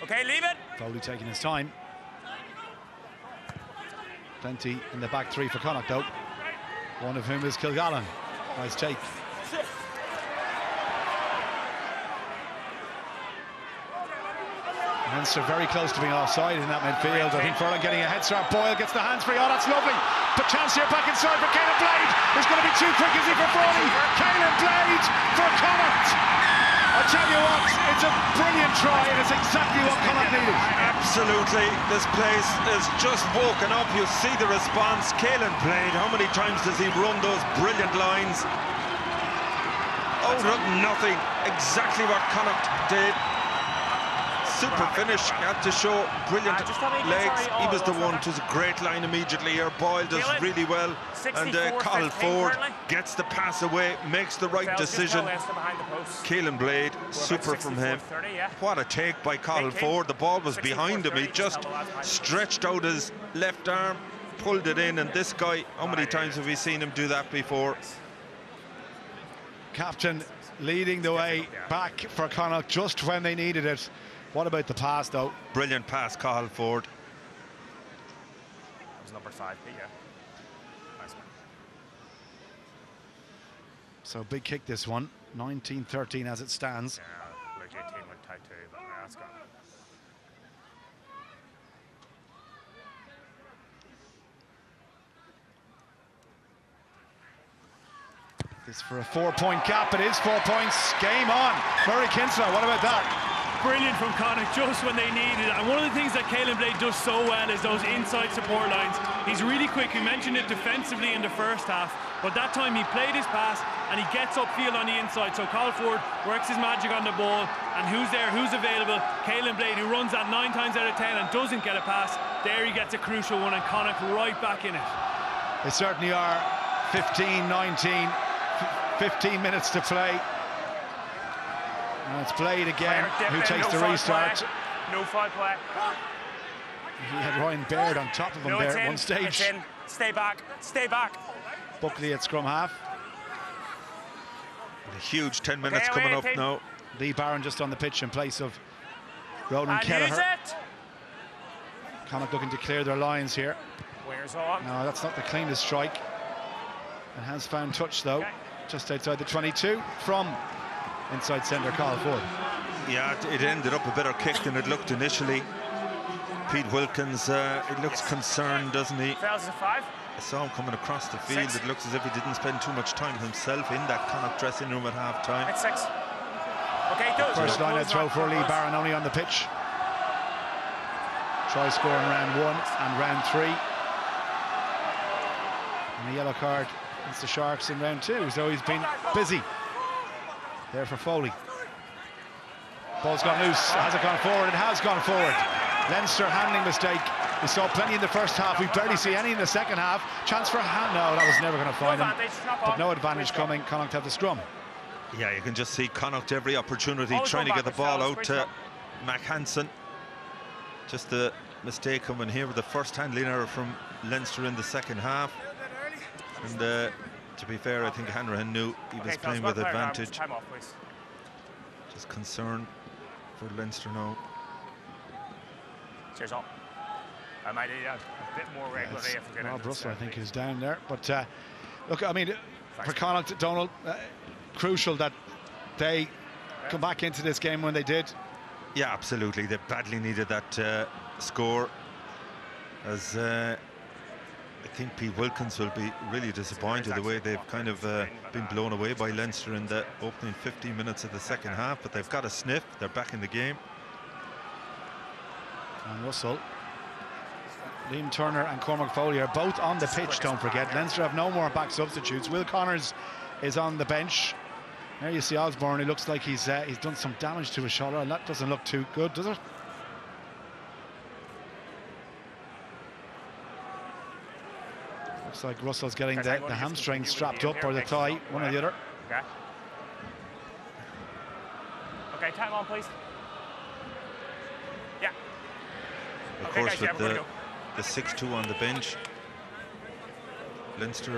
Okay, leave it. Foley taking his time. Plenty in the back 3 for Connacht, though. One of whom is Kilgallen. Nice take. Leinster very close to being offside in that midfield. I think Furlong getting a head start. Boyle gets the hands free. Oh, that's lovely. But chance here back inside for Caelan Blade. He's going to be too quick, is he, for Frawley? Caelan Blade for Connacht. I tell you what, it's a brilliant try, and it's exactly what Connacht needed. Absolutely, this place is just woken up. You see the response. Caelan Blade, how many times does he run those brilliant lines? Out of nothing, exactly what Connacht did. Super finish, had to show brilliant legs. He was the one to a great line immediately here. Boyle does really well, and Cathal Ford gets the pass away, makes the right decision. Caelan Blade, super from him. What a take by Cathal Ford. The ball was behind him. He just stretched out his left arm, pulled it in, and this guy, how many times have we seen him do that before? Captain leading the way back for Connacht just when they needed it. What about the pass, though? Brilliant pass, Cathal Ford. That was number 5, yeah. Nice one. So big kick this one. 19-13 as it stands. Yeah, Luke 18 went tight too, but yeah, that's gone. This for a 4-point gap. It is 4 points. Game on. Murray Kinsella, what about that? Brilliant from Connacht just when they needed it. And one of the things that Caelan Blade does so well is those inside support lines. He's really quick. We mentioned it defensively in the first half. But that time he played his pass and he gets upfield on the inside. So Colin Ford works his magic on the ball, and who's there, who's available? Caelan Blade, who runs that 9 times out of 10 and doesn't get a pass. There he gets a crucial one, and Connacht right back in it. They certainly are. 15, 19, 15 minutes to play. And it's Blade again who takes the restart. No foul play. He had Ryan Baird on top of him there at one stage. It's in. Stay back. Stay back. Buckley at scrum half. A huge 10 minutes coming up now. Lee Barron just on the pitch in place of Ronan And Kelleher. use it. Connacht looking to clear their lines here. Where's on? No, that's not the cleanest strike. It has found touch though, just outside the 22 from inside centre Colin Ford. Yeah, it ended up a better kick than it looked initially. Pete Wilkins, it looks concerned, doesn't he? Fails a 5. I saw him coming across the field. 6. It looks as if he didn't spend too much time himself in that Connacht dressing room at half-time. It's 6. Okay, go. First line out throw for Lee Barron, only on the pitch. Try scoring round 1 and round 3. And a yellow card against the Sharks in round 2, so he's been busy. There for Foley. Ball's gone loose. Has it gone forward? It has gone forward. Leinster handling mistake. We saw plenty in the first half. We barely see any in the second half. Chance for a hand. No, that was never going to find him. But no advantage coming. Connacht have the scrum. Yeah, you can just see Connacht every opportunity trying to get the ball out to Mac Hansen. Just a mistake coming here with the first handling error from Leinster in the second half. And to be fair, I think Hanrahan knew he was playing with advantage. Time off, please. Just concern for Leinster now. Cheers all. I might need a bit more regularly if we're going Rob to. Russell, I think, is down there. But look, I mean, for Connacht, Donald, crucial that they come back into this game when they did. Yeah, absolutely. They badly needed that score. As I think Pete Wilkins will be really disappointed the way they've kind of been blown away by Leinster in the opening 15 minutes of the second half. But they've got a sniff. They're back in the game. And Russell, Liam Turner and Cormac Foley are both on the pitch, don't forget. Leinster have no more back substitutes. Will Connors is on the bench. There you see Osborne. He looks like he's done some damage to his shoulder, and that doesn't look too good, does it? Looks like Russell's getting the hamstring strapped up, or the thigh, one or the other. Okay. Okay, time on, please. Yeah. Of Okay, course, guys, yeah, with we're gonna the 6-2 on the bench, Leinster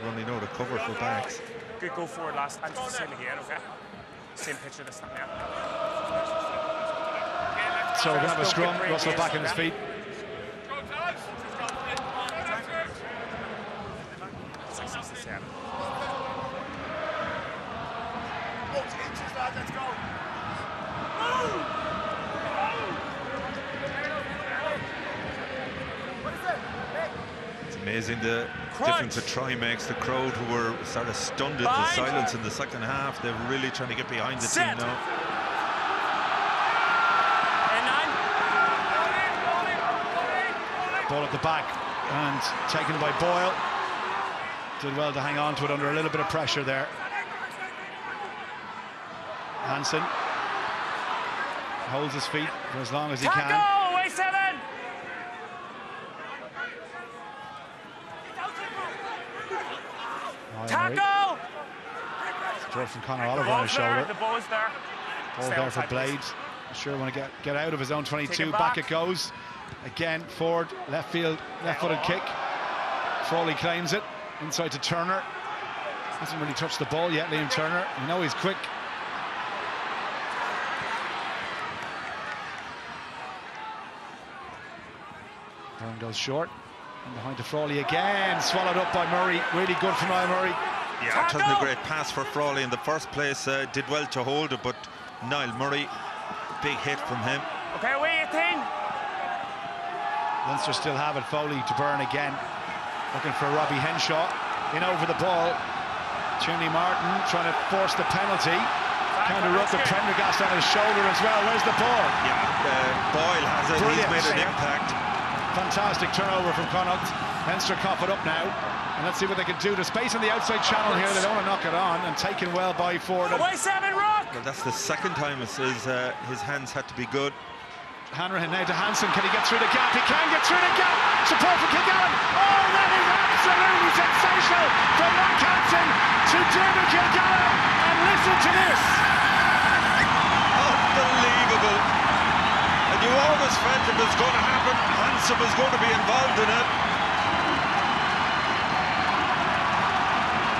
running out of cover for backs. Good go forward last time, just the same again, okay? Same picture this time, yeah. So we're going to have a scrum. Russell back on his feet. 6-7. Let's go. It's amazing the difference a try makes. The crowd, who were sort of stunned at the silence in the second half, they're really trying to get behind the team now. Ball at the back and taken by Boyle. Did well to hang on to it under a little bit of pressure there. Hansen holds his feet for as long as he can. Tackle! Way 7! Tackle! George from Conor Oliver on his shoulder. The ball is there. Ball there for Blade. Sure want to get out of his own 22. Back it goes. Again, forward, left field, left-footed kick. Frawley claims it. Inside to Turner. Hasn't really touched the ball yet, Liam Turner. You know he's quick. Byrne goes short. And behind to Frawley again. Swallowed up by Murray. Really good from Niall Murray. Yeah, it wasn't a great pass for Frawley in the first place. Did well to hold it, but Niall Murray, big hit from him. Okay, away 18. Leinster still have it. Foley to Byrne again. Looking for Robbie Henshaw. In over the ball. Tierney Martin trying to force the penalty. Kind of rubbed the Prendergast on his shoulder as well. Where's the ball? Yeah, Boyle has it. Brilliant. He's made an impact. Fantastic turnover from Connacht. Leinster cough it up now. And let's see what they can do. The space on the outside channel here, they don't want to knock it on, and taken well by Ford. Away 7, Rock! Well, that's the second time it says his hands had to be good. Hanrahan now to Hansen. Can he get through the gap? He can get through the gap. Support for Kilgallen. Oh, that is absolutely sensational from Mark Hansen to David Kilgallen. And listen to this. Unbelievable. And you always felt it was going to happen. Hansen was going to be involved in it.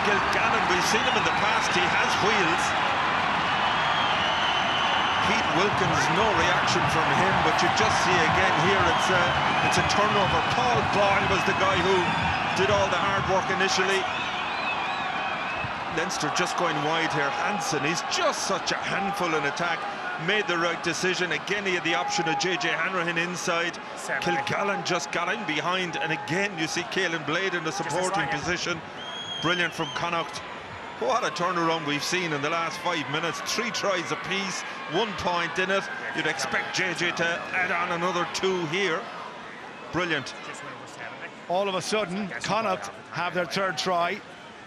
Kilgallen, we've seen him in the past. He has wheels. Pete Wilkins, no reaction from him, but you just see again here it's a turnover. Paul Boyle was the guy who did all the hard work initially. Leinster just going wide here. Hansen, he's just such a handful in attack. Made the right decision. Again, he had the option of JJ Hanrahan inside. Kilgallen just got in behind, and again you see Caelan Blade in the supporting position. Brilliant from Connacht. What a turnaround we've seen in the last 5 minutes. 3 tries apiece, 1 point in it. You'd expect JJ to add on another 2 here. Brilliant. All of a sudden, Connacht have their 3rd try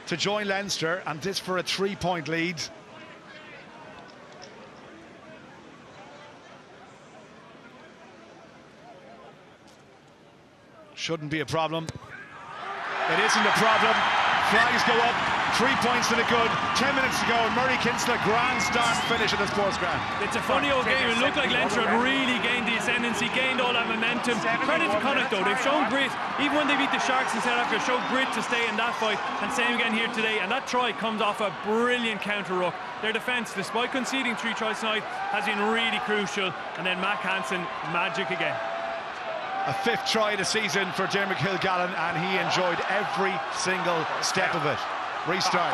to join Leinster, and this for a 3-point lead. Shouldn't be a problem. It isn't a problem. Flags go up. 3 points to the good. 10 minutes to go. And Murray Kinsella, grand start finish at the sports ground. It's a funny old game. It looked like Leinster had really gained the ascendancy, gained all that momentum. Credit to Connacht though. They've shown grit. Even when they beat the Sharks in South Africa, showed grit to stay in that fight. And same again here today. And that try comes off a brilliant counter ruck. Their defence, despite conceding 3 tries tonight, has been really crucial. And then Mac Hansen, magic again. A 5th try of the season for Dermot Kilgallen, and he enjoyed every single step of it. Restart.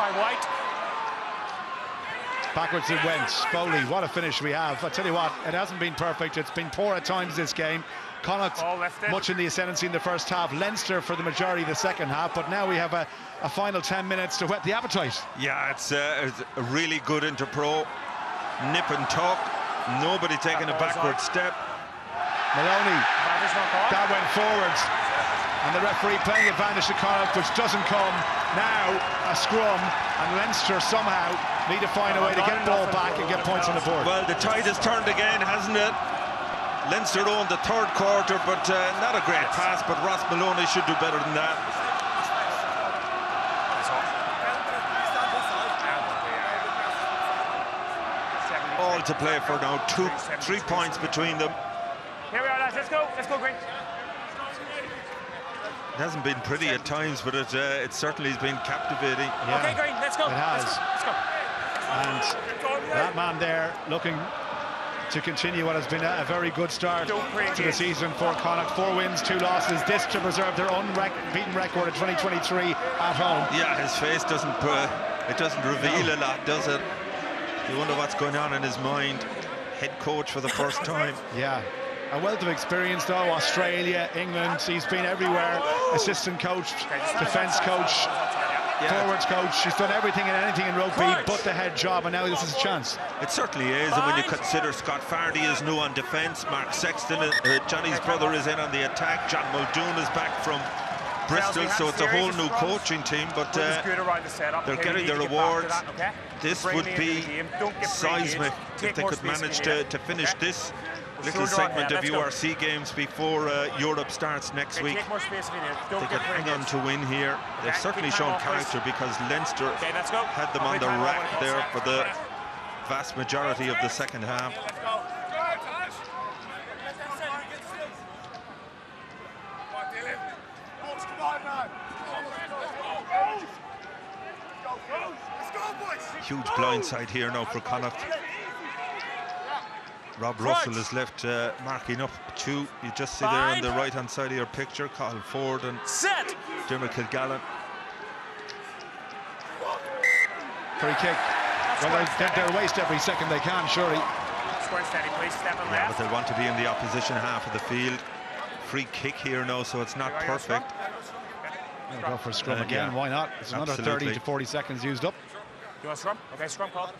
Backwards it went. Foley, what a finish we have. I tell you what, it hasn't been perfect. It's been poor at times this game. Connacht much in the ascendancy in the first half. Leinster for the majority of the second half. But now we have a final 10 minutes to whet the appetite. Yeah, it's a really good interpro. Nip and tuck. Nobody taking a backward step. Maloney, that went forwards. And the referee playing advantage to Connacht, which doesn't come. Now a scrum, and Leinster somehow need to find a way to get ball back and get points on the board. Well, the tide has turned again, hasn't it? Leinster owned the 3rd quarter, but not a great pass, but Ross Maloney should do better than that. All to play for now. 3 points between them. Here we are, lads. Let's go, Green. It hasn't been pretty at times, but it certainly has been captivating. Yeah. Okay, Green, let's go. It has. Let's go. And that man there looking to continue what has been a very good start to the season for Connacht. 4 wins, 2 losses. This to preserve their unbeaten record of 2023 at home. Yeah, his face doesn't reveal a lot, does it? You wonder what's going on in his mind. Head coach for the first time. Yeah. A wealth of experience though. Australia, England, he's been everywhere. Assistant coach, defence coach, forwards coach. He's done everything and anything in rugby but the head job, and now this is a chance. It certainly is, and when you consider Scott Fardy is new on defence, Mark Sexton, Johnny's brother is in on the attack, John Muldoon is back from Bristol, so it's a whole new coaching team, but they're getting their rewards. This would be seismic if they could manage to finish this little segment of URC games before Europe starts next week. They could hang on to win here. They've certainly shown character because Leinster had them on the rack there for the vast majority of the second half. Huge blindside here now for Connacht. Rob Russell is left marking up 2. You just see there on the right-hand side of your picture, Cathal Ford and Dermot Kilgallen. Free kick. Well, they'll waste every second they can, surely. Yeah, but they want to be in the opposition half of the field. Free kick here now, so it's not perfect. They'll go for a scrum again, why not? It's another 30 to 40 seconds used up. You want scrum? Okay, scrum call.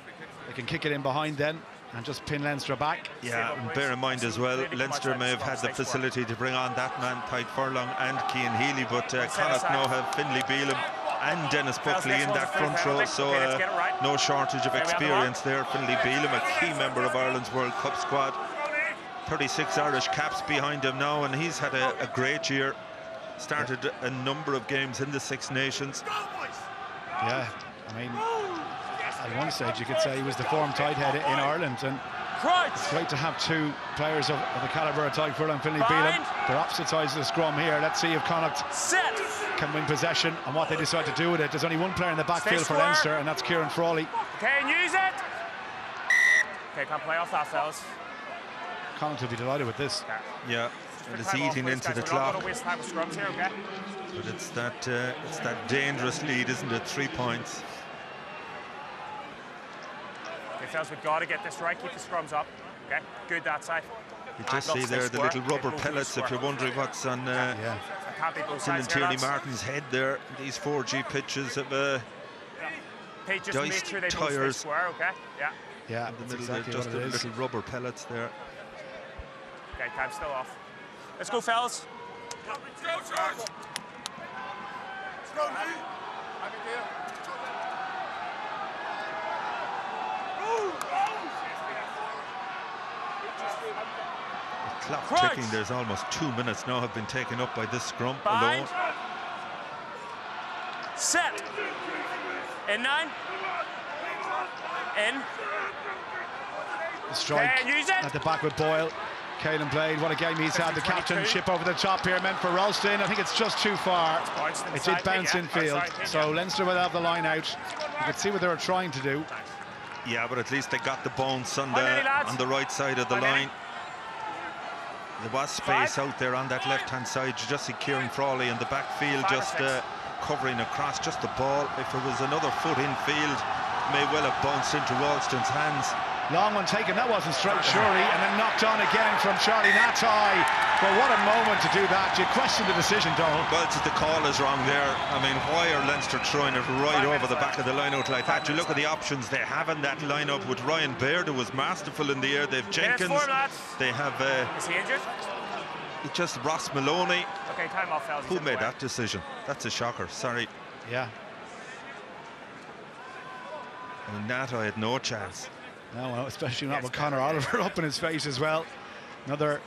They can kick it in behind then. and just pin Leinster back. Yeah, and bear in mind as well, Leinster may have had the facility to bring on that man, Tadhg Furlong and Cian Healy, but Connacht now have Finlay Bealham and Dennis Buckley in that front row, so no shortage of experience there. Finlay Bealham, a key member of Ireland's World Cup squad, 36 Irish caps behind him now, and he's had a great year. Started a number of games in the Six Nations. Yeah, I mean, at one stage you could say he was the form tight head in Ireland, and it's great to have two players of the calibre of Tadhg Furlong and Finlay Bealham. They're opposite sides of the scrum here. Let's see if Connacht can win possession and what they decide to do with it. There's only one player in the backfield for Leinster, and that's Kieran Frawley. Okay, and use it. Okay, can't play off that, fellas. Connacht will be delighted with this. Yeah, and it's eating into the clock. We're not going to waste time with scrums here, okay? But it's that dangerous lead, isn't it? 3 points. Okay, fellas, we've got to get this right. Keep the scrums up. Okay, good that side. You just see there the little rubber pellets, if you're wondering what's on Tim Tierney Martin's head there. These 4G pitches of diced tyres. Square, okay? Yeah. Yeah, in the middle exactly there, just the little rubber pellets there. Okay, time's still off. Let's go, fellas. The clock ticking. There's almost 2 minutes now have been taken up by this scrum alone. Set. In 9. In. The strike use it. at the back with Boyle. Caelan Blade, what a game he's had. The captainship over the top here meant for Ralston. I think it's just too far. It did bounce infield. So Leinster will have the line out. You could see what they were trying to do. Yeah, but at least they got the bounce on the right side of the line. There was space out there on that left-hand side. You just see Kieran Frawley in the backfield just covering across just the ball. If there was another foot infield, may well have bounced into Ralston's hands. Long one taken, that wasn't straight, surely, and then knocked on again from Charlie Natai. But what a moment to do that. You question the decision, Donald. Well, the call is wrong there. I mean, why are Leinster throwing it right over the back of the line-out like that? You look at the options they have in that line-up with Ryan Baird, who was masterful in the air. They've Jenkins. They have... Is he injured? It's just Ross Maloney. Okay, time off, fellas. Who made that decision? That's a shocker, sorry. Yeah. I mean, Natai had no chance. No, especially not with Conor Oliver up in his face as well. Another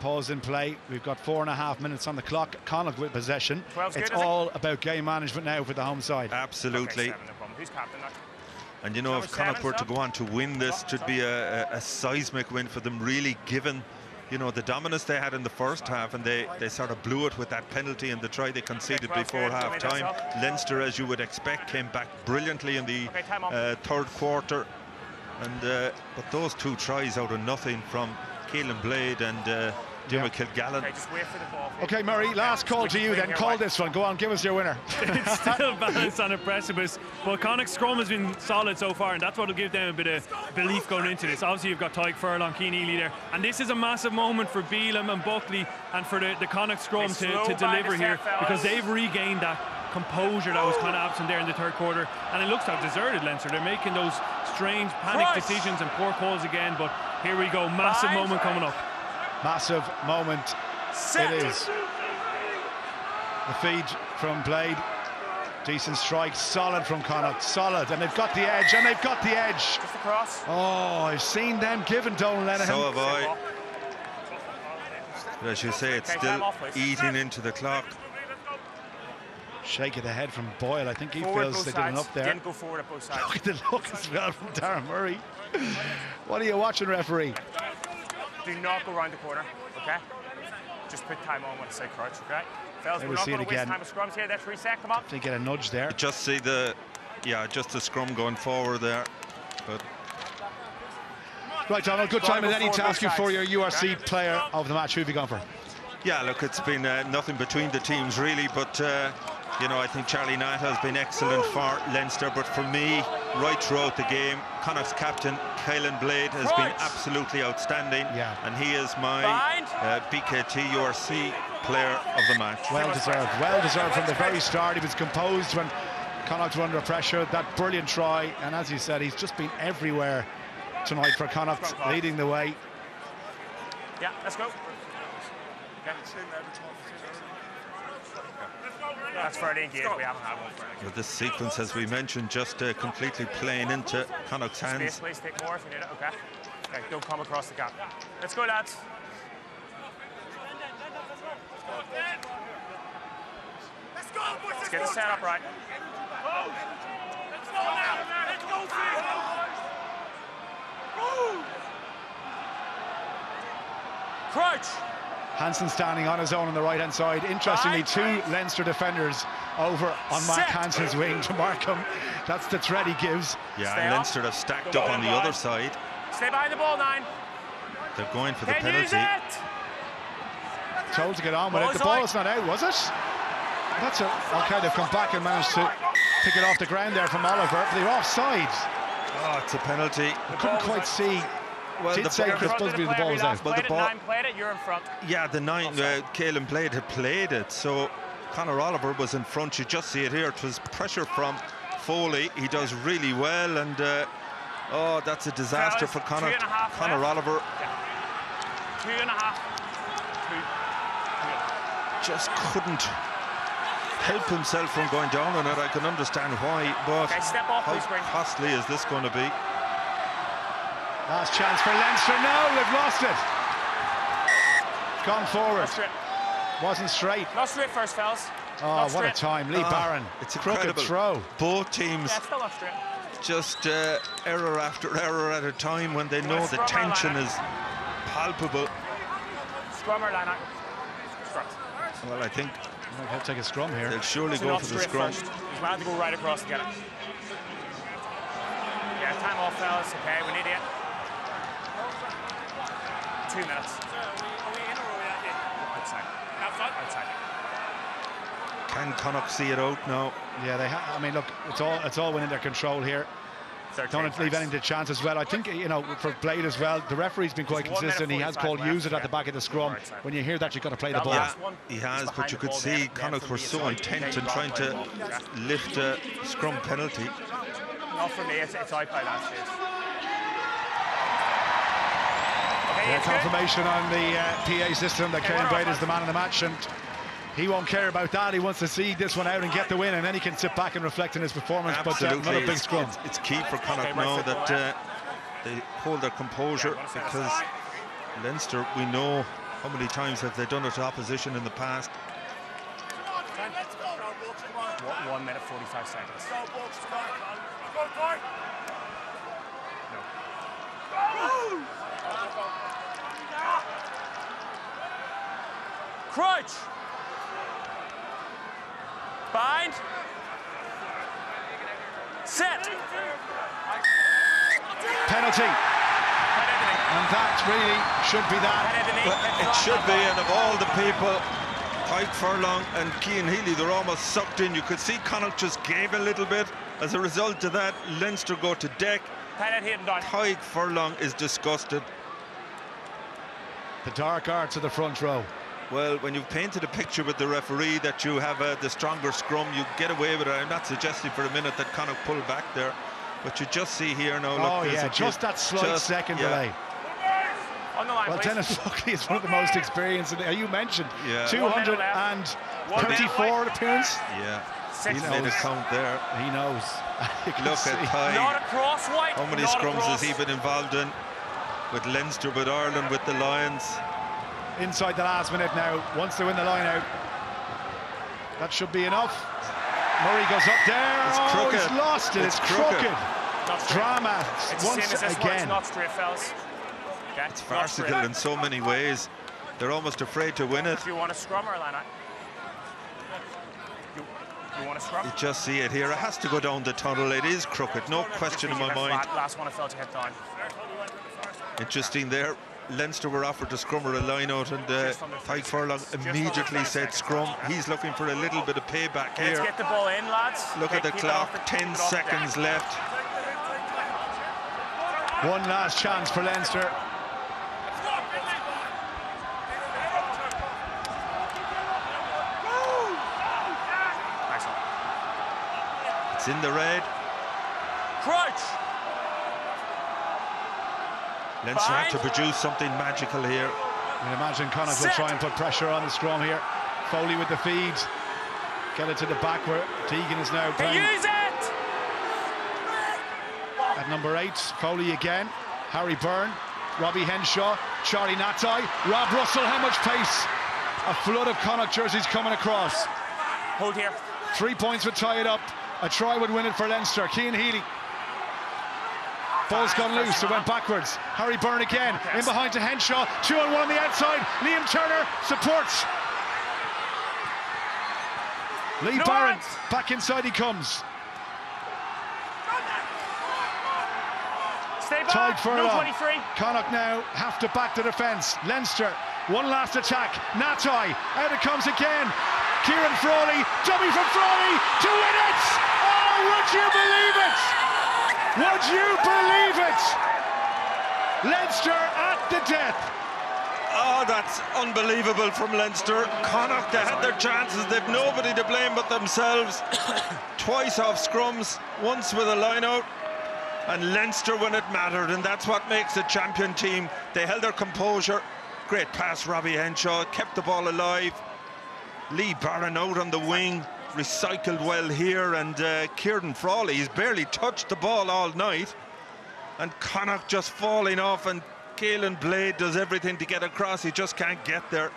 pause in play. We've got 4.5 minutes on the clock. Connacht with possession. It's all about game management now for the home side. Absolutely. Okay, 7, no problem. Who's captain now? And you know, if Connacht were to go on to win this, it should be a seismic win for them, really, given, you know, the dominance they had in the first half, and they sort of blew it with that penalty and the try they conceded before half-time. Leinster, as you would expect, came back brilliantly in the third quarter. And but those 2 tries out of nothing from Caelan Blade and Diarmaid Kilgallen. Okay, just wait for the ball. Okay, Murray, last call to you then. Call this one. Go on, give us your winner. It's still balanced on a precipice, but Connacht's scrum has been solid so far, and that's what will give them a bit of belief going into this. Obviously, you've got Tadhg Furlong, Cian Healy there, and this is a massive moment for Bealham and Buckley and for the Connacht scrum to deliver here, because they've regained that composure that was kind of absent there in the third quarter, and it looks to have deserted Leinster. They're making those strange panic decisions and poor calls again, but here we go, massive moment coming up. Massive moment it is. The feed from Blade, decent strike, solid from Connacht, solid, and they've got the edge, Just across. Oh, I've seen them given Donal Lenihan. So have I. But as you say, it's still eating into the clock. Shake of the head from Boyle. I think he feels they did enough there. Didn't go forward at both sides. Look at the look as well from Darren Murray. What are you watching, referee? Do not go around the corner, okay? Just put time on when I say crouch, okay? Fellas, we're not going to waste time with scrums here. Let's reset, come on. They get a nudge there. Just see just the scrum going forward there. But right, Donald, good time as any to ask you for your URC player of the match. Who have you gone for? Yeah, look, it's been nothing between the teams really, but you know, I think Charlie Natai has been excellent for Leinster, but for me, right throughout the game, Connacht's captain, Caelan Blade, has been absolutely outstanding, and he is my BKT URC player of the match. Well deserved from the very start. He was composed when Connacht were under pressure. That brilliant try, and as you said, he's just been everywhere tonight for Connacht, leading the way. Yeah, let's go. Okay. That's fairly engaged. We haven't had one. Well, this sequence, as we mentioned, just completely playing into Connacht's hands. Space, please. Take more if you need it. Okay. Okay, don't come across the gap. Let's go, lads. Let's get the setup right. Let's go now. Let's go, Crouch. Hansen standing on his own on the right-hand side. Interestingly, two Leinster defenders over on Mark Hansen's wing to mark him. That's the threat he gives. Yeah, and Leinster have stacked up on the other side. Stay behind the ball, 9. They're going for the Can use penalty. it. Told to get on with it. The ball is not out, was it? That's it. Okay, they've come back and managed to pick it off the ground there from Oliver. But they're offside. Oh, it's a penalty. I couldn't quite see. Well, Did say Chris Busby the ball was out. Well, the ball. 9 played it. You're in front. Yeah, the 9, Caelan Blade had played it, so Conor Oliver was in front. You just see it here. It was pressure from Foley. He does really well, and oh, that's a disaster for Conor Oliver. Yeah. 2.5. Just couldn't help himself from going down on it. I can understand why, but step off, how costly is this going to be? Last chance for Leinster. No, they've lost it. Gone forward. Wasn't straight. Not straight first, fellas. Oh, what a time. Lee Barron. It's a crooked throw. Both teams still not straight. just error after error at a time when they know the tension is palpable. Scrum or line out? Scrum. Well, I think Might have to take a scrum here. they'll surely go for the scrum. He's allowed to go right across to get it. Yeah, time off, fellas. Okay, we need it. 2 minutes. Outside. Outside. Can Connacht see it out now? Yeah, they have. I mean, look, it's all within their control here. Don't leave anything to chance as well. I think, you know, for Blade as well, the referee's been quite consistent. He has called use it at the back of the scrum. When you hear that, you've got to play the ball. Yeah, he has, but you could see Connacht were so intent in trying to lift a scrum penalty. Not for me, it's out by that stage. Yeah, confirmation on the PA system that Ciaran Blade is the man of the match, and he won't care about that. He wants to see this one out and get the win, and then he can sit back and reflect on his performance. Absolutely. But not a big scrum. It's key for Connacht now that they hold their composure, because Leinster, we know how many times have they done it to opposition in the past. 1 minute 45 seconds. Crouch. Bind. Set. Penalty. And that really should be that. It should be, and of all the people, Pike Furlong and Cian Healy, they're almost sucked in. You could see Connacht just gave a little bit. As a result of that, Leinster go to deck. Pike Furlong is disgusted. The dark arts of the front row. Well, when you've painted a picture with the referee that you have the stronger scrum, you get away with it. I'm not suggesting for a minute that Connacht pull back there, but you just see here now. Oh, look, yeah, just that slight second delay. On the line, well, Dennis Buckley is one of the most experienced. You mentioned 234 appearance. Yeah, he made a count there. He knows. Look at Ty. Not across white. How many scrums has he been involved in? With Leinster, with Ireland, with the Lions. Inside the last minute now. Once they win the line out, that should be enough. Murray goes up there. It's crooked. He's lost it. It's crooked. It's Drama once again. It's not straight, fellas. Okay. It's farcical in so many ways. They're almost afraid to win it. Do you want a scrum or a line out? You want a scrum? You just see it here. It has to go down the tunnel. It is crooked, no question in my mind. Last one I felt you hit down. Interesting there. Leinster were offered to scrum or a line out, and Pike Furlong immediately said scrum. He's looking for a little bit of payback here. Let's get the ball in, lads. Look at the clock, 10 seconds left. One last chance for Leinster. It's in the red. Crouch. Leinster have to produce something magical here. I imagine Connacht will try and put pressure on the scrum here. Foley with the feed. Get it to the back where Teagan is now playing. Use it! At number 8, Foley again. Harry Byrne, Robbie Henshaw, Charlie Natai, Rob Russell. How much pace? A flood of Connacht jerseys coming across. Hold here. 3 points would tie it up. A try would win it for Leinster. Cian Healy. Ball's gone loose, it went backwards. Harry Byrne again, in behind to Henshaw. 2-on-1 on the outside. Liam Turner supports. Lee Barron, back inside he comes. Stay back. Tied furlong. No 23. Connacht now have to back the defence. Leinster, one last attack. Natai, out it comes again. Kieran Frawley, dummy from Frawley to win it! Oh, would you believe it? Would you believe it? Leinster at the death. Oh, that's unbelievable from Leinster. Connacht, they had their chances. They've nobody to blame but themselves. Twice off scrums, once with a line-out. And Leinster when it mattered, and that's what makes a champion team. They held their composure. Great pass, Robbie Henshaw, kept the ball alive. Lee Barron out on the wing, recycled well here, and Kieran Frawley, he's barely touched the ball all night. And Connacht just falling off, and Caelan Blade does everything to get across, he just can't get there.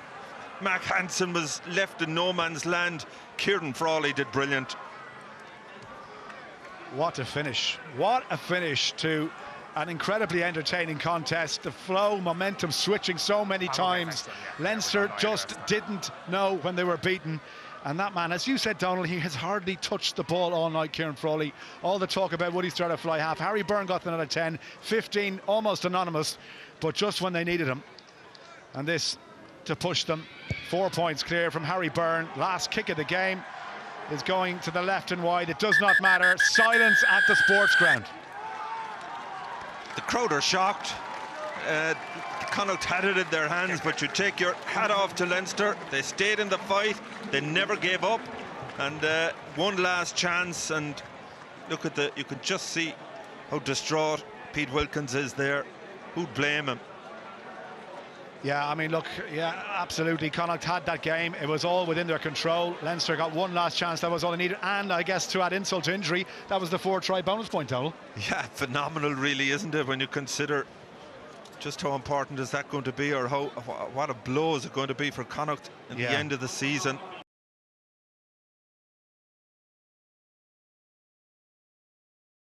Mac Hansen was left in no man's land. Kieran Frawley did brilliant. What a finish. What a finish to an incredibly entertaining contest. The flow, momentum switching so many times. Leinster just didn't know when they were beaten. And that man, as you said, Donald, he has hardly touched the ball all night, Kieran Frawley. All the talk about would he start a fly half. Harry Byrne got another 10, 15, almost anonymous, but just when they needed him. And this to push them. 4 points clear from Harry Byrne. Last kick of the game is going to the left and wide. It does not matter. Silence at the sports ground. The crowd are shocked. Connacht had it in their hands, but you take your hat off to Leinster. They stayed in the fight. They never gave up. And one last chance. And look at you can just see how distraught Pete Wilkins is there. Who'd blame him? Yeah, I mean, look, yeah, absolutely. Connacht had that game. It was all within their control. Leinster got one last chance. That was all they needed. And I guess to add insult to injury, that was the 4-try bonus point, Donald. Yeah, phenomenal, really, isn't it, when you consider just how important is that going to be, or what a blow is it going to be for Connacht in the end of the season.